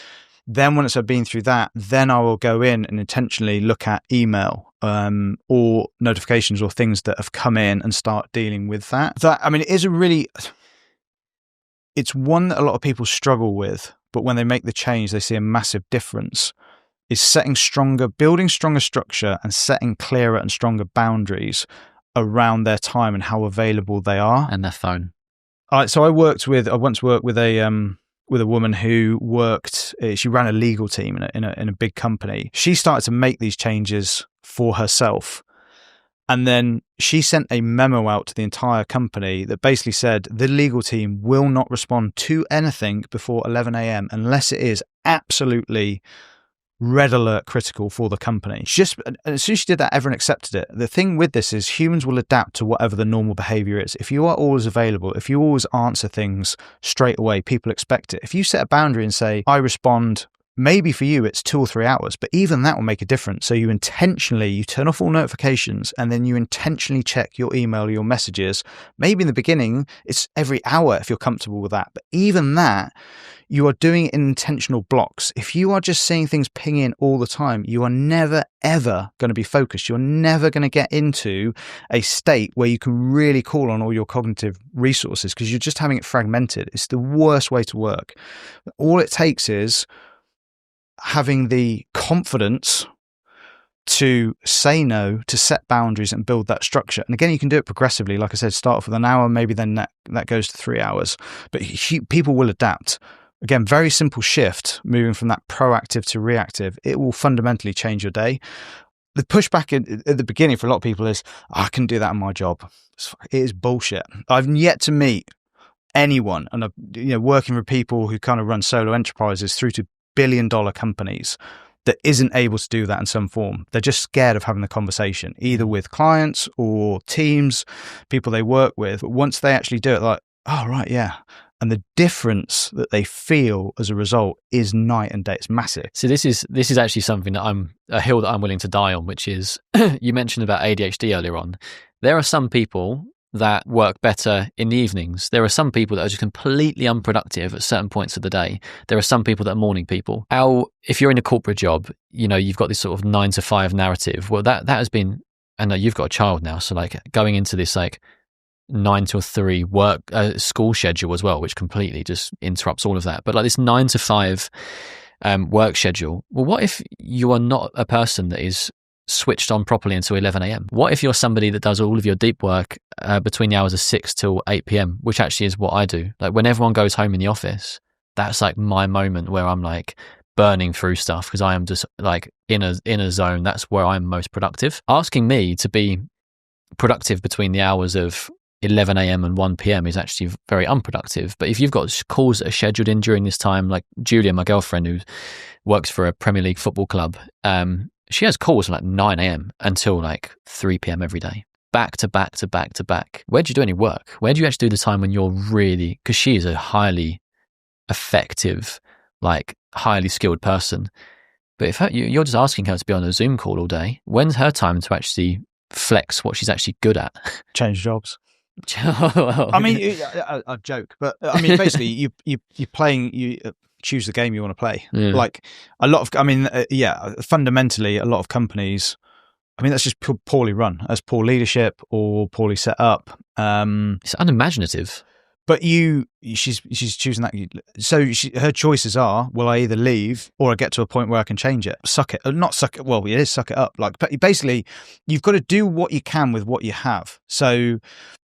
Then once I've been through that, then I will go in and intentionally look at email or notifications or things that have come in and start dealing with that. It is it's one that a lot of people struggle with, but when they make the change, they see a massive difference. Is building stronger structure and setting clearer and stronger boundaries around their time and how available they are. And their phone. So I once worked with a woman who she ran a legal team in a big company. She started to make these changes for herself. And then she sent a memo out to the entire company that basically said the legal team will not respond to anything before 11 a.m. unless it is absolutely red alert critical for the company. Just as soon as she did that, everyone accepted it. The thing with this is humans will adapt to whatever the normal behavior is. If you are always available, if you always answer things straight away, people expect it. If you set a boundary and say, I respond, maybe for you it's 2 or 3 hours, but even that will make a difference. So you turn off all notifications, and then you intentionally check your email or your messages. Maybe in the beginning it's every hour if you're comfortable with that, but even that, you are doing it in intentional blocks. If you are just seeing things ping in all the time, you are never, ever going to be focused. You're never going to get into a state where you can really call on all your cognitive resources because you're just having it fragmented. It's the worst way to work. All it takes is having the confidence to say no, to set boundaries and build that structure. And again, you can do it progressively. Like I said, start off with an hour, maybe then that goes to 3 hours. But people will adapt. Again, very simple shift, moving from that proactive to reactive. It will fundamentally change your day. The pushback at the beginning for a lot of people is, I can do that in my job. It is bullshit. I've yet to meet anyone, and working with people who kind of run solo enterprises through to billion-dollar companies, that isn't able to do that in some form. They're just scared of having the conversation, either with clients or teams, people they work with. But once they actually do it, like, oh, right, yeah. And the difference that they feel as a result is night and day. It's massive. So this is actually something that a hill that I'm willing to die on, which is, you mentioned about ADHD earlier on. There are some people that work better in the evenings. There are some people that are just completely unproductive at certain points of the day. There are some people that are morning people. If you're in a corporate job, you've got this sort of 9 to 5 narrative. Well, that has been, and you've got a child now, so like going into this like 9 to 3 work school schedule as well, which completely just interrupts all of that. But like this 9 to 5 work schedule. Well, what if you are not a person that is switched on properly until 11 a.m? What if you're somebody that does all of your deep work between the hours of 6 till 8 p.m, which actually is what I do. Like when everyone goes home in the office, that's like my moment where I'm like burning through stuff because I am just like in a zone. That's where I'm most productive. Asking me to be productive between the hours of 11 a.m. and 1 p.m. is actually very unproductive. But if you've got calls that are scheduled in during this time, like Julia, my girlfriend, who works for a Premier League football club, she has calls from like 9 a.m. until like 3 p.m. every day, back to back to back to back. Where do you do any work? Where do you actually do the time when you're really, because she is a highly effective, like highly skilled person. But if you're just asking her to be on a Zoom call all day, when's her time to actually flex what she's actually good at? Change jobs. I mean, I joke, but I mean, basically, you're playing. You choose the game you want to play. Yeah. Like a lot of, fundamentally, a lot of companies. I mean, that's just poorly run, as poor leadership or poorly set up. It's unimaginative. But she's choosing that. So her choices are: will I either leave or I get to a point where I can change it? Suck it, not suck it. Well, it is suck it up. Like basically, you've got to do what you can with what you have. So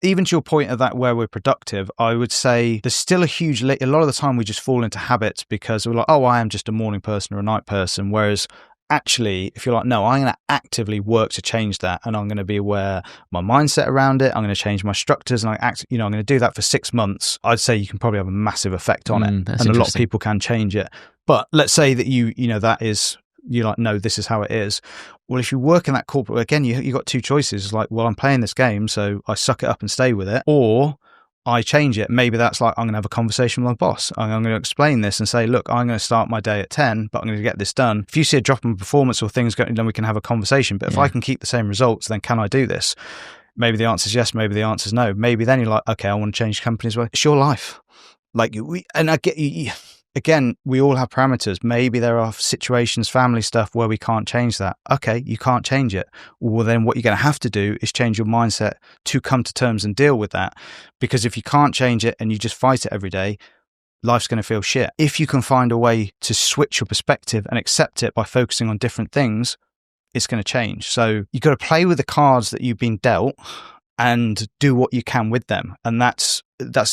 even to your point of that, where we're productive, I would say there's still a lot of the time we just fall into habits because we're like, oh, I am just a morning person or a night person. Whereas actually, if you're like, no, I'm going to actively work to change that, and I'm going to be aware my mindset around it. I'm going to change my structures, and I'm going to do that for 6 months. I'd say you can probably have a massive effect on it, and a lot of people can change it. But let's say that you're like, no, this is how it is. Well, if you work in that corporate, again, you got two choices. Like, well, I'm playing this game, so I suck it up and stay with it, or I change it. Maybe that's like, I'm going to have a conversation with my boss. I'm going to explain this and say, look, I'm going to start my day at 10, but I'm going to get this done. If you see a drop in performance or things going, then we can have a conversation. But if I can keep the same results, then can I do this? Maybe the answer is yes. Maybe the answer is no. Maybe then you're like, okay, I want to change companies. Well, it's your life. Like I get you. Again, we all have parameters. Maybe there are situations, family stuff where we can't change that. Okay, you can't change it. Well, then what you're going to have to do is change your mindset to come to terms and deal with that. Because if you can't change it and you just fight it every day, life's going to feel shit. If you can find a way to switch your perspective and accept it by focusing on different things, it's going to change. So you've got to play with the cards that you've been dealt and do what you can with them. And that's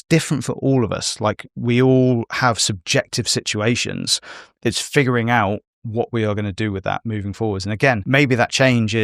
different for all of us. Like, we all have subjective situations. It's figuring out what we are going to do with that moving forwards. And again, maybe that change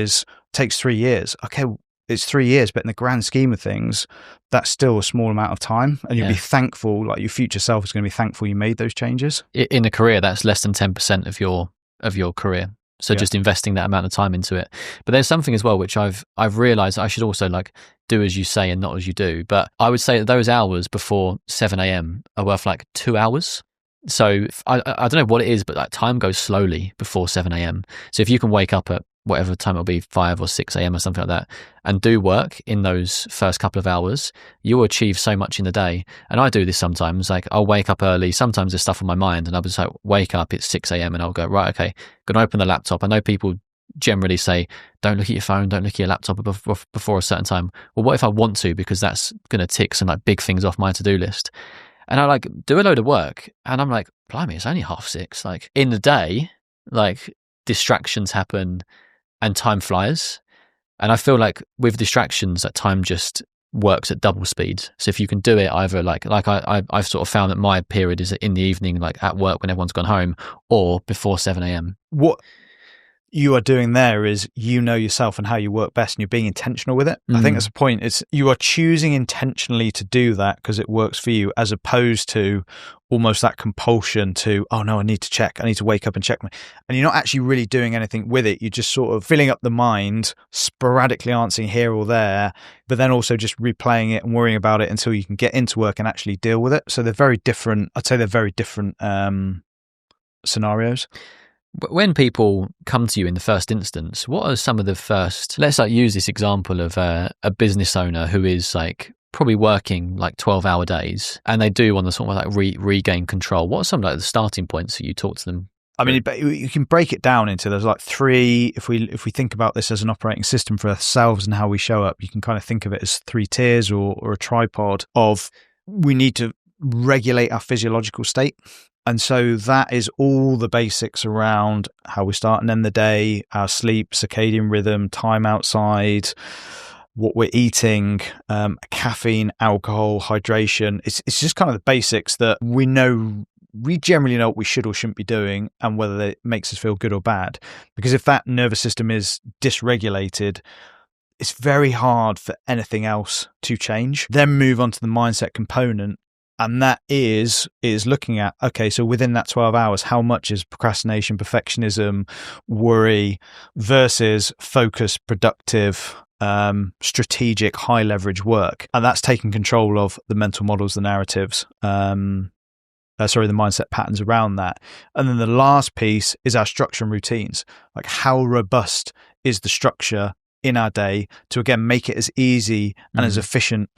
takes 3 years. Okay, it's 3 years, but in the grand scheme of things, that's still a small amount of time. And you'll be thankful, like your future self is going to be thankful you made those changes. In a career, that's less than 10% of your career. So just investing that amount of time into it. But there's something as well, which I've realized I should also like do as you say and not as you do. But I would say that those hours before 7 a.m. are worth like 2 hours. So I don't know what it is, but like time goes slowly before 7 a.m. So if you can wake up at whatever time it'll be, 5 or 6 a.m. or something like that, and do work in those first couple of hours, you'll achieve so much in the day. And I do this sometimes, like I'll wake up early. Sometimes there's stuff on my mind and I'll just like wake up, it's 6 a.m. and I'll go, right, okay, gonna open the laptop. I know people generally say, don't look at your phone, don't look at your laptop before a certain time. Well, what if I want to, because that's going to tick some like big things off my to-do list? And I like do a load of work and I'm like, blimey, it's only 6:30. Like in the day, like distractions happen and time flies. And I feel like with distractions, that time just works at double speed. So if you can do it either I've sort of found that my period is in the evening, like at work when everyone's gone home, or before 7 a.m. What you are doing there is you know yourself and how you work best, and you're being intentional with it. I think that's the point. It's you are choosing intentionally to do that because it works for you, as opposed to almost that compulsion to, oh no, I need to wake up and check and you're not actually really doing anything with it. You're just sort of filling up the mind, sporadically answering here or there, but then also just replaying it and worrying about it until you can get into work and actually deal with it. So they're very different. I'd say they're very different scenarios. When people come to you in the first instance, what are some of the first, let's like use this example of a business owner who is like probably working like 12-hour days and they do want to sort of like regain control. What are some like the starting points that you talk to them? I mean, you can break it down into, there's like 3, if we think about this as an operating system for ourselves and how we show up, you can kind of think of it as 3 tiers or a tripod of, we need to regulate our physiological state. And so that is all the basics around how we start and end the day, our sleep, circadian rhythm, time outside, what we're eating, caffeine, alcohol, hydration. It's just kind of the basics that we generally know what we should or shouldn't be doing and whether it makes us feel good or bad. Because if that nervous system is dysregulated, it's very hard for anything else to change. Then move on to the mindset component. And that is looking at, okay, so within that 12 hours, how much is procrastination, perfectionism, worry versus focused, productive, strategic, high leverage work. And that's taking control of the mental models, the narratives, the mindset patterns around that. And then the last piece is our structure and routines. Like how robust is the structure in our day to, again, make it as easy and as efficient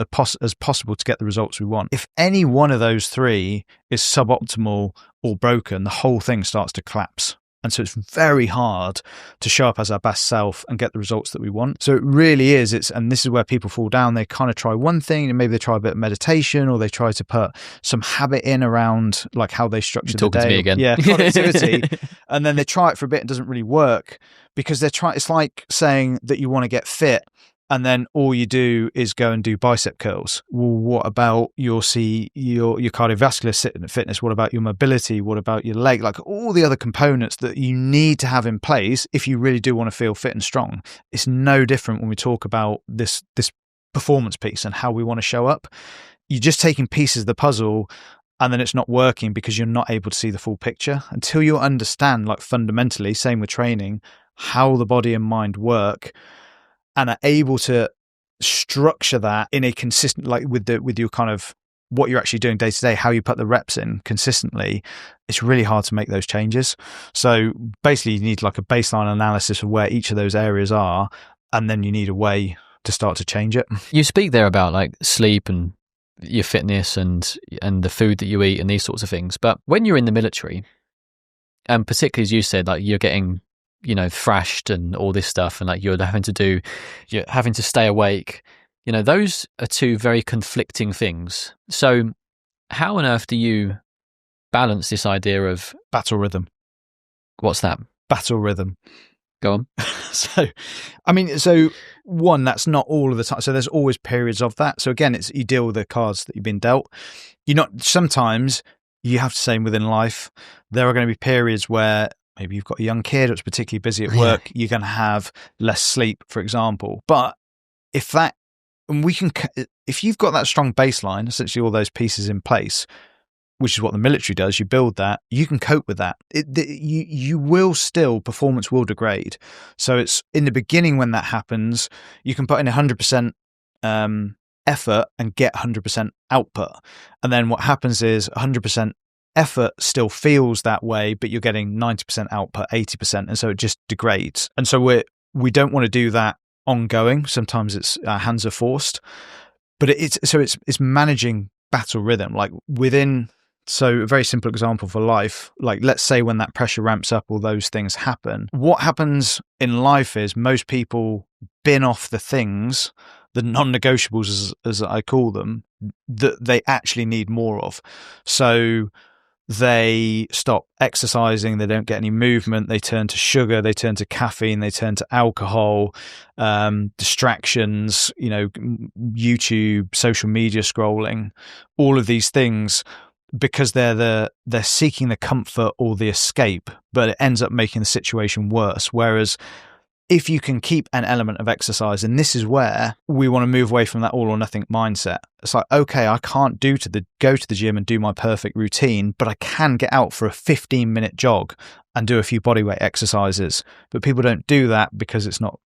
as possible to get the results we want. If any one of those 3 is suboptimal or broken, the whole thing starts to collapse. And so it's very hard to show up as our best self and get the results that we want. So it really is, and this is where people fall down. They kind of try one thing and maybe they try a bit of meditation, or they try to put some habit in around like how they structure the day. To me again. Yeah, productivity. And then they try it for a bit and it doesn't really work because it's like saying that you want to get fit and then all you do is go and do bicep curls. Well, what about your cardiovascular fitness? What about your mobility? What about your leg? Like all the other components that you need to have in place if you really do want to feel fit and strong. It's no different when we talk about this performance piece and how we want to show up. You're just taking pieces of the puzzle and then it's not working because you're not able to see the full picture. Until you understand, like fundamentally, same with training, how the body and mind work, and are able to structure that in a consistent, like with your kind of what you're actually doing day to day, how you put the reps in consistently, it's really hard to make those changes. So basically you need like a baseline analysis of where each of those areas are, and then you need a way to start to change it. You speak there about like sleep and your fitness and the food that you eat and these sorts of things. But when you're in the military, and particularly as you said, like you're getting, thrashed and all this stuff, and like you're having to stay awake, those are 2 very conflicting things. So how on earth do you balance this idea of battle rhythm? What's that? Battle rhythm. Go on. So one, that's not all of the time. So there's always periods of that. So again, you deal with the cards that you've been dealt. Sometimes you have to say within life, there are going to be periods where maybe you've got a young kid that's particularly busy at work. You're going to have less sleep, for example. But if you've got that strong baseline, essentially all those pieces in place, which is what the military does, you build that, you can cope with that. You will still, performance will degrade. So it's in the beginning when that happens, you can put in 100% effort and get 100% output. And then what happens is 100% effort still feels that way, but you're getting 90% output, 80%. And so it just degrades. And so we don't want to do that ongoing. Sometimes our hands are forced, but it's managing battle rhythm, like within. So a very simple example for life, like let's say when that pressure ramps up, all those things happen. What happens in life is most people bin off the things, the non-negotiables as I call them, that they actually need more of. So they stop exercising, they don't get any movement, they turn to sugar, they turn to caffeine, they turn to alcohol, distractions, YouTube, social media scrolling, all of these things, because they're seeking the comfort or the escape, but it ends up making the situation worse. Whereas if you can keep an element of exercise, and this is where we want to move away from that all or nothing mindset. It's like, okay, I can't go to the gym and do my perfect routine, but I can get out for a 15-minute jog and do a few bodyweight exercises. But people don't do that because it's not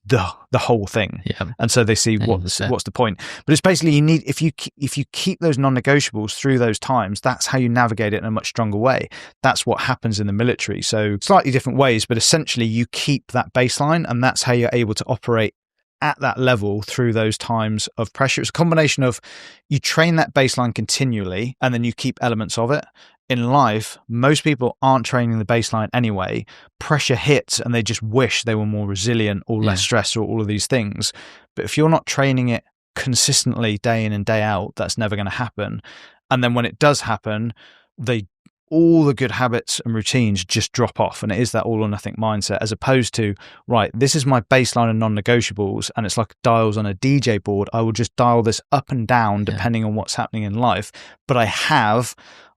the whole thing. Yeah. And so they see what's the point. But it's basically you need, if you keep those non-negotiables through those times, that's how you navigate it in a much stronger way. That's what happens in the military. So slightly different ways, but essentially you keep that baseline, and that's how you're able to operate at that level through those times of pressure. It's a combination of you train that baseline continually and then you keep elements of it. In life, most people aren't training the baseline anyway. Pressure hits and they just wish they were more resilient or less stressed or all of these things. But if you're not training it consistently day in and day out, that's never going to happen. And then when it does happen, all the good habits and routines just drop off. And it is that all or nothing mindset, as opposed to, right, this is my baseline and non-negotiables. And it's like dials on a DJ board. I will just dial this up and down depending on what's happening in life. But I have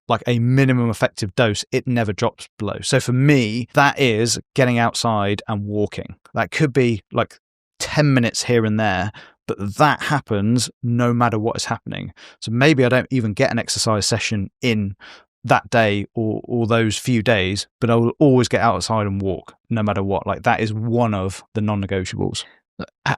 like a minimum effective dose. It never drops below. So for me, that is getting outside and walking. That could be like 10 minutes here and there, but that happens no matter what is happening. So maybe I don't even get an exercise session in that day or those few days, but I will always get outside and walk no matter what. Like that is one of the non-negotiables.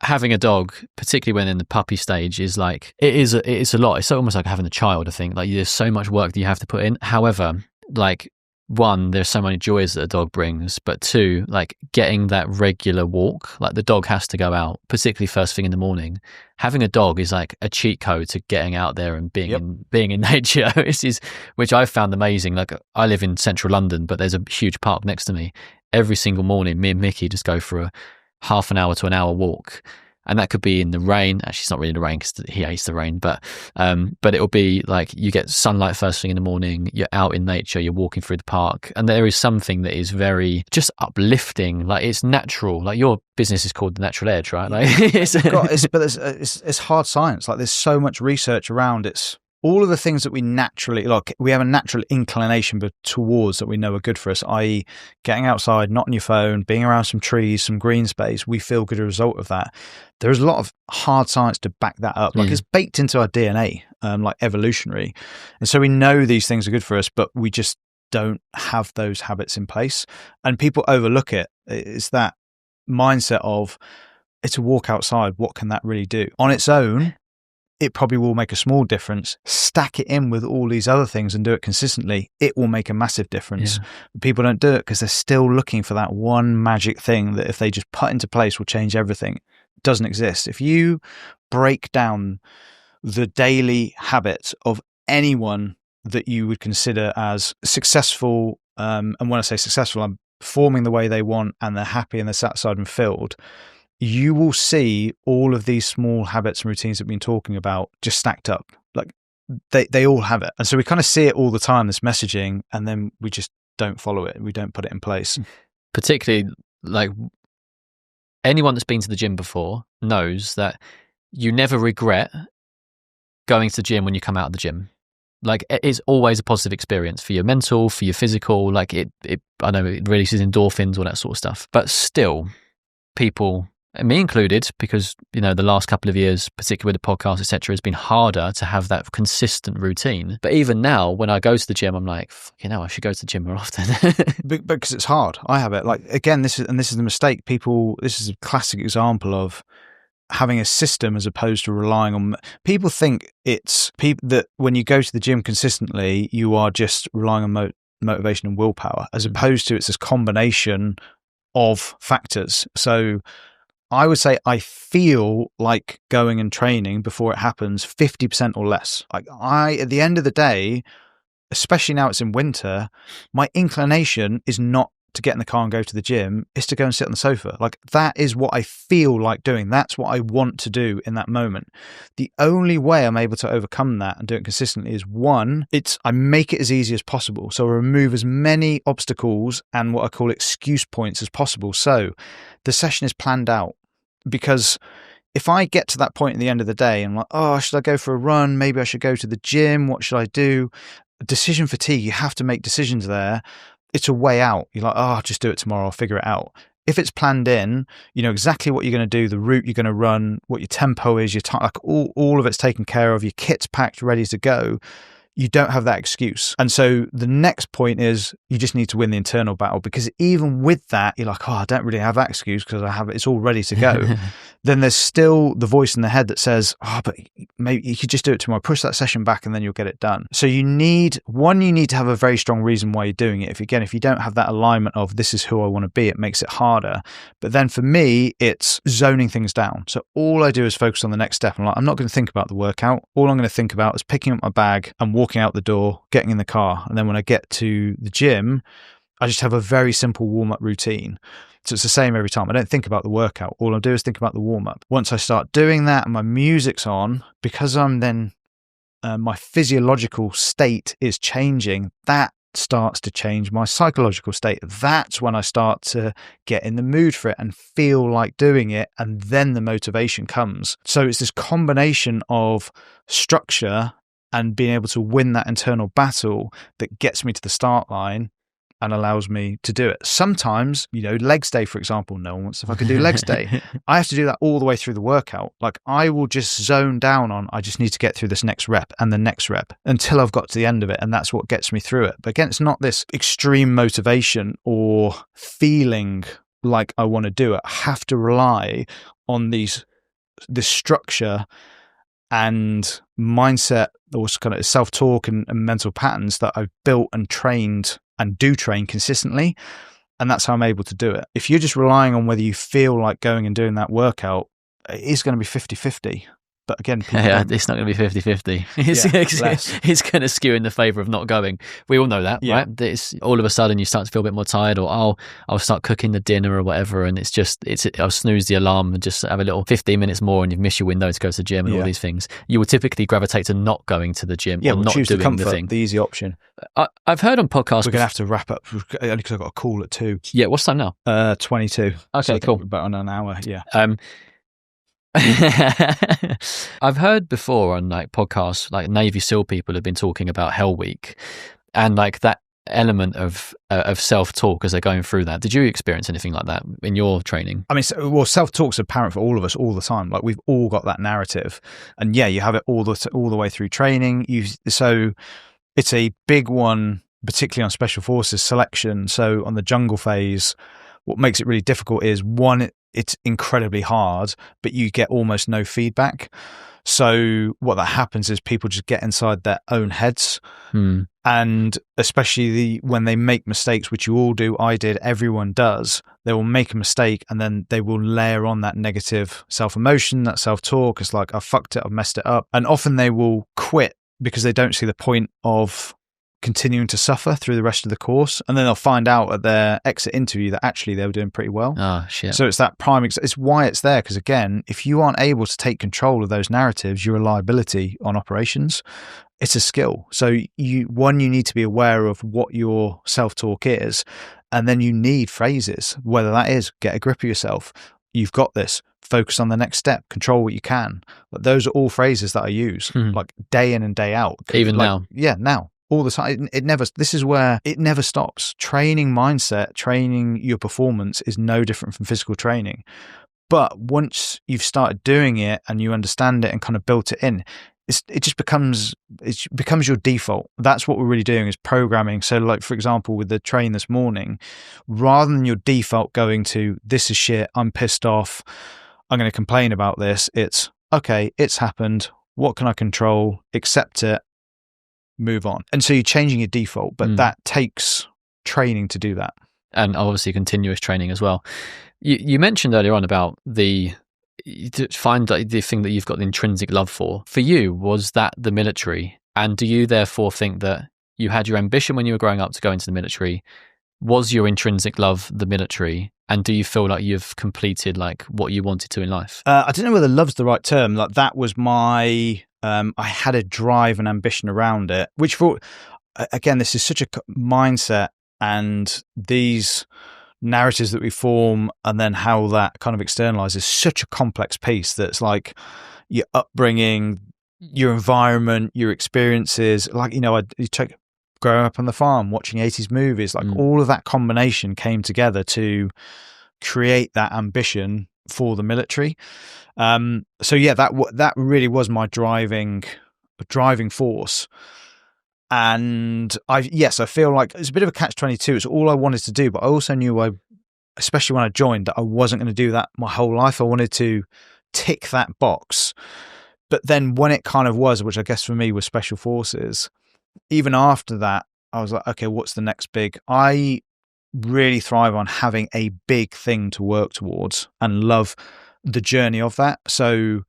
Having a dog, particularly when in the puppy stage, is like it's a lot. It's almost like having a child. I think like there's so much work that you have to put in. However, like one, there's so many joys that a dog brings, but two, like getting that regular walk. Like the dog has to go out, particularly first thing in the morning. Having a dog is like a cheat code to getting out there and being in nature. This is, which I've found amazing. Like I live in central London, but there's a huge park next to me. Every single morning, me and Mickey just go for a half an hour to an hour walk, and that could be in the rain. Actually, it's not really the rain because he hates the rain, but it'll be like you get sunlight first thing in the morning, you're out in nature, you're walking through the park, and there is something that is very just uplifting. Like it's natural. Like your business is called The Natural Edge, right? Like it's hard science. Like there's so much research around it. All of the things that we naturally, like we have a natural inclination towards that we know are good for us, i.e. getting outside, not on your phone, being around some trees, some green space, we feel good as a result of that. There's a lot of hard science to back that up. Like it's baked into our DNA, like evolutionary. And so we know these things are good for us, but we just don't have those habits in place. And people overlook it. It's that mindset of it's a walk outside. What can that really do? On its own, it probably will make a small difference. Stack it in with all these other things and do it consistently, it will make a massive difference. People don't do it because they're still looking for that one magic thing that if they just put into place will change everything. It doesn't exist. If you break down the daily habits of anyone that you would consider as successful, and when I say successful, I'm performing the way they want and they're happy and they're satisfied and filled, you will see all of these small habits and routines that we've been talking about just stacked up. Like they all have it. And so we kind of see it all the time, this messaging, and then we just don't follow it. We don't put it in place. Particularly like anyone that's been to the gym before knows that you never regret going to the gym when you come out of the gym. Like it is always a positive experience for your mental, for your physical. Like it I know it releases endorphins, all that sort of stuff. But still, people me included, because, the last couple of years, particularly with the podcast, etc., has been harder to have that consistent routine. But even now, when I go to the gym, I'm like, I should go to the gym more often. Because it's hard. I have it. Like, again, this is the mistake. This is a classic example of having a system as opposed to relying on. People think that when you go to the gym consistently, you are just relying on motivation and willpower, as opposed to it's this combination of factors. So I would say I feel like going and training before it happens 50% or less. Like, at the end of the day, especially now it's in winter, my inclination is not to get in the car and go to the gym, is to go and sit on the sofa. Like, that is what I feel like doing. That's what I want to do in that moment. The only way I'm able to overcome that and do it consistently is, one, I make it as easy as possible. So I remove as many obstacles and what I call excuse points as possible. So the session is planned out. Because if I get to that point at the end of the day and I'm like, oh, should I go for a run? Maybe I should go to the gym. What should I do? Decision fatigue, you have to make decisions there. It's a way out. You're like, oh, I'll just do it tomorrow. I'll figure it out. If it's planned in, you know exactly what you're going to do, the route you're going to run, what your tempo is, your time, like all of it's taken care of. Your kit's packed, ready to go. You don't have that excuse. And so the next point is you just need to win the internal battle, because even with that, you're like, oh, I don't really have that excuse because it's all ready to go. Then there's still the voice in the head that says, oh, but maybe you could just do it tomorrow, push that session back and then you'll get it done. So you need to have a very strong reason why you're doing it. If you don't have that alignment of this is who I want to be, it makes it harder. But then for me, it's zoning things down. So all I do is focus on the next step. I'm not going to think about the workout. All I'm going to think about is picking up my bag and walking out the door, getting in the car. And then when I get to the gym, I just have a very simple warm-up routine. So it's the same every time. I don't think about the workout. All I do is think about the warm-up. Once I start doing that and my music's on, because I'm then, my physiological state is changing, that starts to change my psychological state. That's when I start to get in the mood for it and feel like doing it. And then the motivation comes. So it's this combination of structure and being able to win that internal battle that gets me to the start line and allows me to do it. Sometimes, legs day, for example, no one wants if I could do legs day. I have to do that all the way through the workout. Like, I will just zone down on, I just need to get through this next rep and the next rep until I've got to the end of it. And that's what gets me through it. But again, it's not this extreme motivation or feeling like I want to do it. I have to rely on this structure and mindset, or kind of self-talk and mental patterns that I've built and trained and do train consistently. And that's how I'm able to do it. If you're just relying on whether you feel like going and doing that workout, it is going to be 50-50. But again, it's not going to be 50-50. It's going to skew in the favour of not going. We all know that, right? It's all of a sudden you start to feel a bit more tired, or I'll start cooking the dinner or whatever, and I'll snooze the alarm and just have a little 15 minutes more, and you've missed your window to go to the gym and all these things. You will typically gravitate to not going to the gym or not choose doing the comfort, the thing. The easy option. I've heard on podcasts. We're going to have to wrap up only because I've got a call at 2. Yeah, what's time now? 22. Okay, so cool. About an hour. Yeah. I've heard before on podcasts, Navy SEAL people have been talking about Hell Week and that element of self-talk as they're going through that. Did you experience anything like that in your training? I mean, self-talk's apparent for all of us all the time. Like, we've all got that narrative, and you have it all the way through training. So it's a big one, particularly on Special Forces selection. So on the jungle phase, what makes it really difficult is, one, it's incredibly hard, but you get almost no feedback. So what that happens is people just get inside their own heads. And especially when they make mistakes, which you all do, I did, everyone does, they will make a mistake and then they will layer on that negative self-emotion, that self-talk. It's like, I fucked it, I've messed it up. And often they will quit because they don't see the point of continuing to suffer through the rest of the course, and then they'll find out at their exit interview that actually they were doing pretty well. Oh shit. So it's that it's why it's there, because again, if you aren't able to take control of those narratives, you're a liability on operations. It's a skill. So you need to be aware of what your self-talk is, and then you need phrases, whether that is get a grip of yourself, you've got this, focus on the next step, control what you can. But those are all phrases that I use like day in and day out. Even now? Yeah, now. All the time. This is where it never stops. Training mindset, training your performance is no different from physical training. But once you've started doing it and you understand it and kind of built it in, it becomes your default. That's what we're really doing, is programming. So like, for example, with the train this morning, rather than your default going to, this is shit, I'm pissed off, I'm going to complain about this, it's, okay, it's happened, what can I control, accept it, move on. And so you're changing your default, but that takes training to do that. And obviously continuous training as well. You mentioned earlier on about to find the thing that you've got the intrinsic love for. For you, was that the military? And do you therefore think that you had your ambition when you were growing up to go into the military? Was your intrinsic love the military? And do you feel like you've completed like what you wanted to in life? I don't know whether love's the right term. Like, that was my, I had a drive and ambition around it, which again, this is such a mindset, and these narratives that we form and then how that kind of externalizes such a complex piece, that's like your upbringing, your environment, your experiences. Like, you take growing up on the farm, watching 80s movies, like all of that combination came together to create that ambition for the military. So yeah, that really was my driving force. And I feel like it's a bit of a catch-22. It's all I wanted to do, but I also knew, especially when I joined, that I wasn't going to do that my whole life. I wanted to tick that box. But then when it kind of was, which I guess for me was Special Forces, even after that, I was like, okay, what's the next big? I really thrive on having a big thing to work towards and love the journey of that. So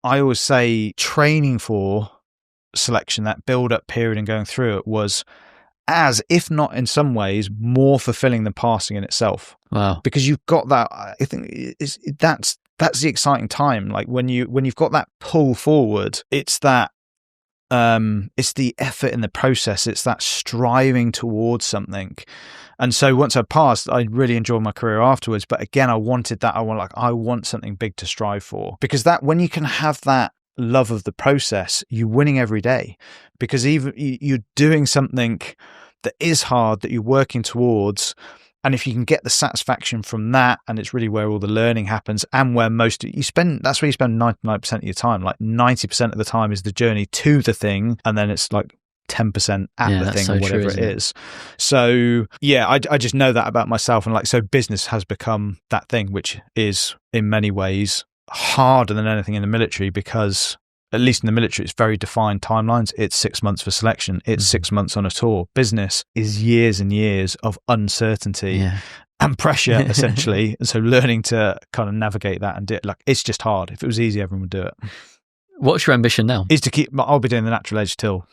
I always say training for selection, that build-up period and going through it, was, as if not in some ways, more fulfilling than passing in itself. Wow. Because you've got that, I think that's the exciting time. Like when you've got that pull forward, it's that it's the effort in the process, it's that striving towards something. And so once I passed, I really enjoyed my career afterwards. But again, I wanted that. I want something big to strive for, because that, when you can have that love of the process, you're winning every day, because even you're doing something that is hard, that you're working towards. And if you can get the satisfaction from that, and it's really where all the learning happens, and where that's where you spend 99% of your time. Like 90% of the time is the journey to the thing, and then it's like 10% at the thing, or whatever it is. So yeah, I just know that about myself. And like, so business has become that thing, which is in many ways harder than anything in the military, because at least in the military, it's very defined timelines. It's 6 months for selection. It's 6 months on a tour. Business is years and years of uncertainty and pressure, essentially. So learning to kind of navigate that and do it, like, it's just hard. If it was easy, everyone would do it. What's your ambition now? Is to keep, I'll be doing the natural edge till,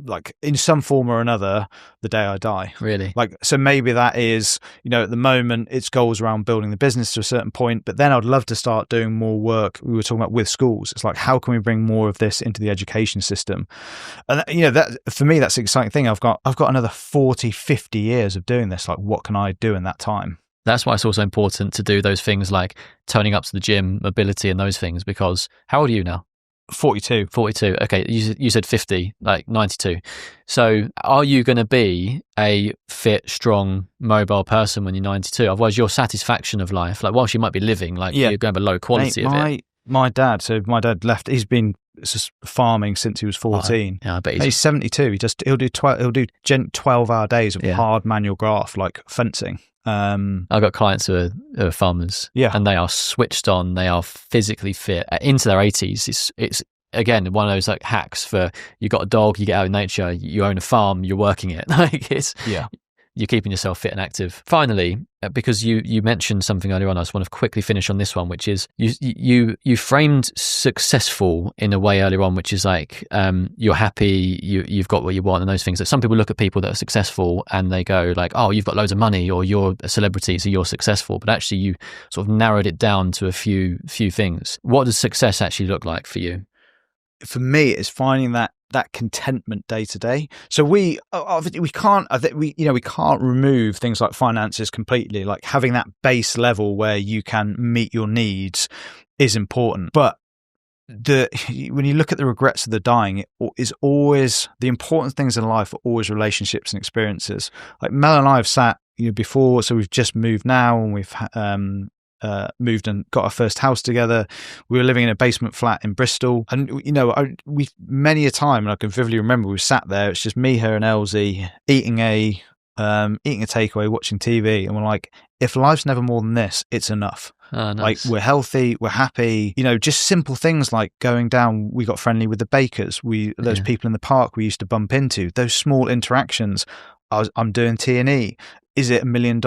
like, in some form or another, the day I die. Really? Like, so maybe that is, at the moment it's goals around building the business to a certain point, but then I'd love to start doing more work. We were talking about with schools. It's like, how can we bring more of this into the education system? And that, for me, that's the exciting thing. I've got another 40, 50 years of doing this. Like, what can I do in that time? That's why it's also important to do those things like turning up to the gym, mobility, and those things, because how old are you now? 42. Okay, you said 50, like 92. So are you going to be a fit, strong, mobile person when you're 92? Otherwise, your satisfaction of life, like, whilst you might be living, like, you're going to have a low quality of it. My dad left. He's been farming since he was 14. Yeah, I bet he's 72. He'll do 12-hour days of hard manual graft, like fencing. I've got clients who are farmers, and they are switched on. They are physically fit into their 80s. It's again one of those like hacks for, you got a dog, you get out in nature, you own a farm, you're working it. Like, you're keeping yourself fit and active. Finally, because you mentioned something earlier on, I just want to quickly finish on this one, which is you framed successful in a way earlier on, which is like, you're happy, you've got what you want, and those things. That some people look at people that are successful and they go like, oh, you've got loads of money, or you're a celebrity, so you're successful. But actually, you sort of narrowed it down to a few things. What does success actually look like for you? For me, it's finding that contentment day to day. So we can't remove things like finances completely. Like, having that base level where you can meet your needs is important. But when you look at the regrets of the dying, it is always, the important things in life are always relationships and experiences. Like, Mel and I have sat before, so we've just moved now, and we've moved and got our first house together. We were living in a basement flat in Bristol, and we many a time, and I can vividly remember, we sat there. It's just me, her, and Elsie eating a takeaway, watching TV, and we're like, if life's never more than this, it's enough. Oh, nice. Like, we're healthy, we're happy. Just simple things like going down. We got friendly with the bakers. Those people in the park we used to bump into. Those small interactions. I'm doing T&E. Is it $1 million?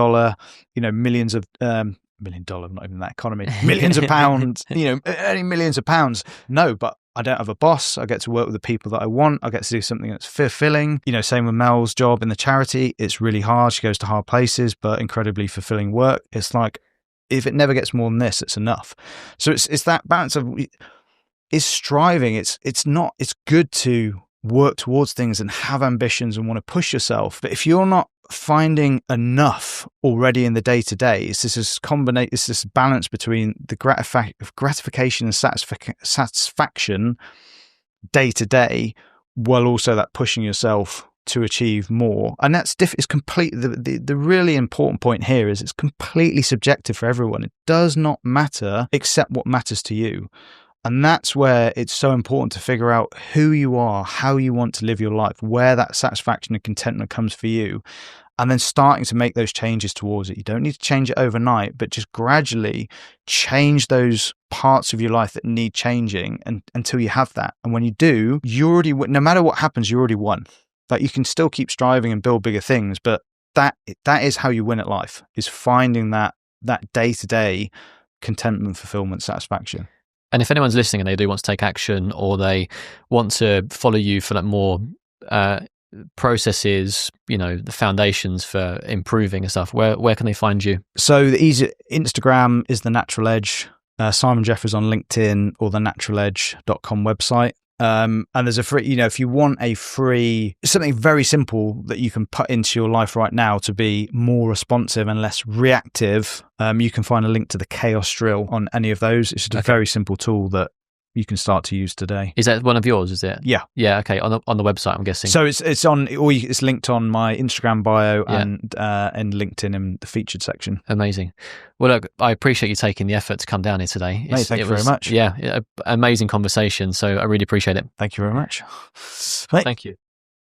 Millions of $1 million, not even that economy. Millions of pounds. Earning millions of pounds. No, but I don't have a boss. I get to work with the people that I want. I get to do something that's fulfilling. Same with Mel's job in the charity. It's really hard. She goes to hard places, but incredibly fulfilling work. It's like, if it never gets more than this, it's enough. So it's that balance of, it's striving. It's good to work towards things and have ambitions and want to push yourself. But if you're not finding enough already in the day-to-day, it's this balance between the gratification and satisfaction day-to-day, while also that pushing yourself to achieve more. And that's it's completely the really important point here is it's completely subjective for everyone. It does not matter except what matters to you. And that's where it's so important to figure out who you are, how you want to live your life, where that satisfaction and contentment comes for you, and then starting to make those changes towards it. You don't need to change it overnight, but just gradually change those parts of your life that need changing until you have that. And when you do, no matter what happens, you already won. Like, you can still keep striving and build bigger things, but that is how you win at life, is finding that day-to-day contentment, fulfillment, satisfaction. And if anyone's listening and they do want to take action, or they want to follow you for more processes, the foundations for improving and stuff, where can they find you? So the easy Instagram is The Natural Edge, Simon Jeffries on LinkedIn, or the naturaledge.com website. And there's a free, if you want something very simple that you can put into your life right now to be more responsive and less reactive, you can find a link to the Chaos Drill on any of those. It's just a very simple tool that you can start to use today. Is that one of yours? Is it? Yeah. Yeah. Okay. On the website, I'm guessing. So it's linked on my Instagram bio and LinkedIn in the featured section. Amazing. Well, look, I appreciate you taking the effort to come down here today. Thank you very much. Yeah, amazing conversation. So I really appreciate it. Thank you very much. Thank you.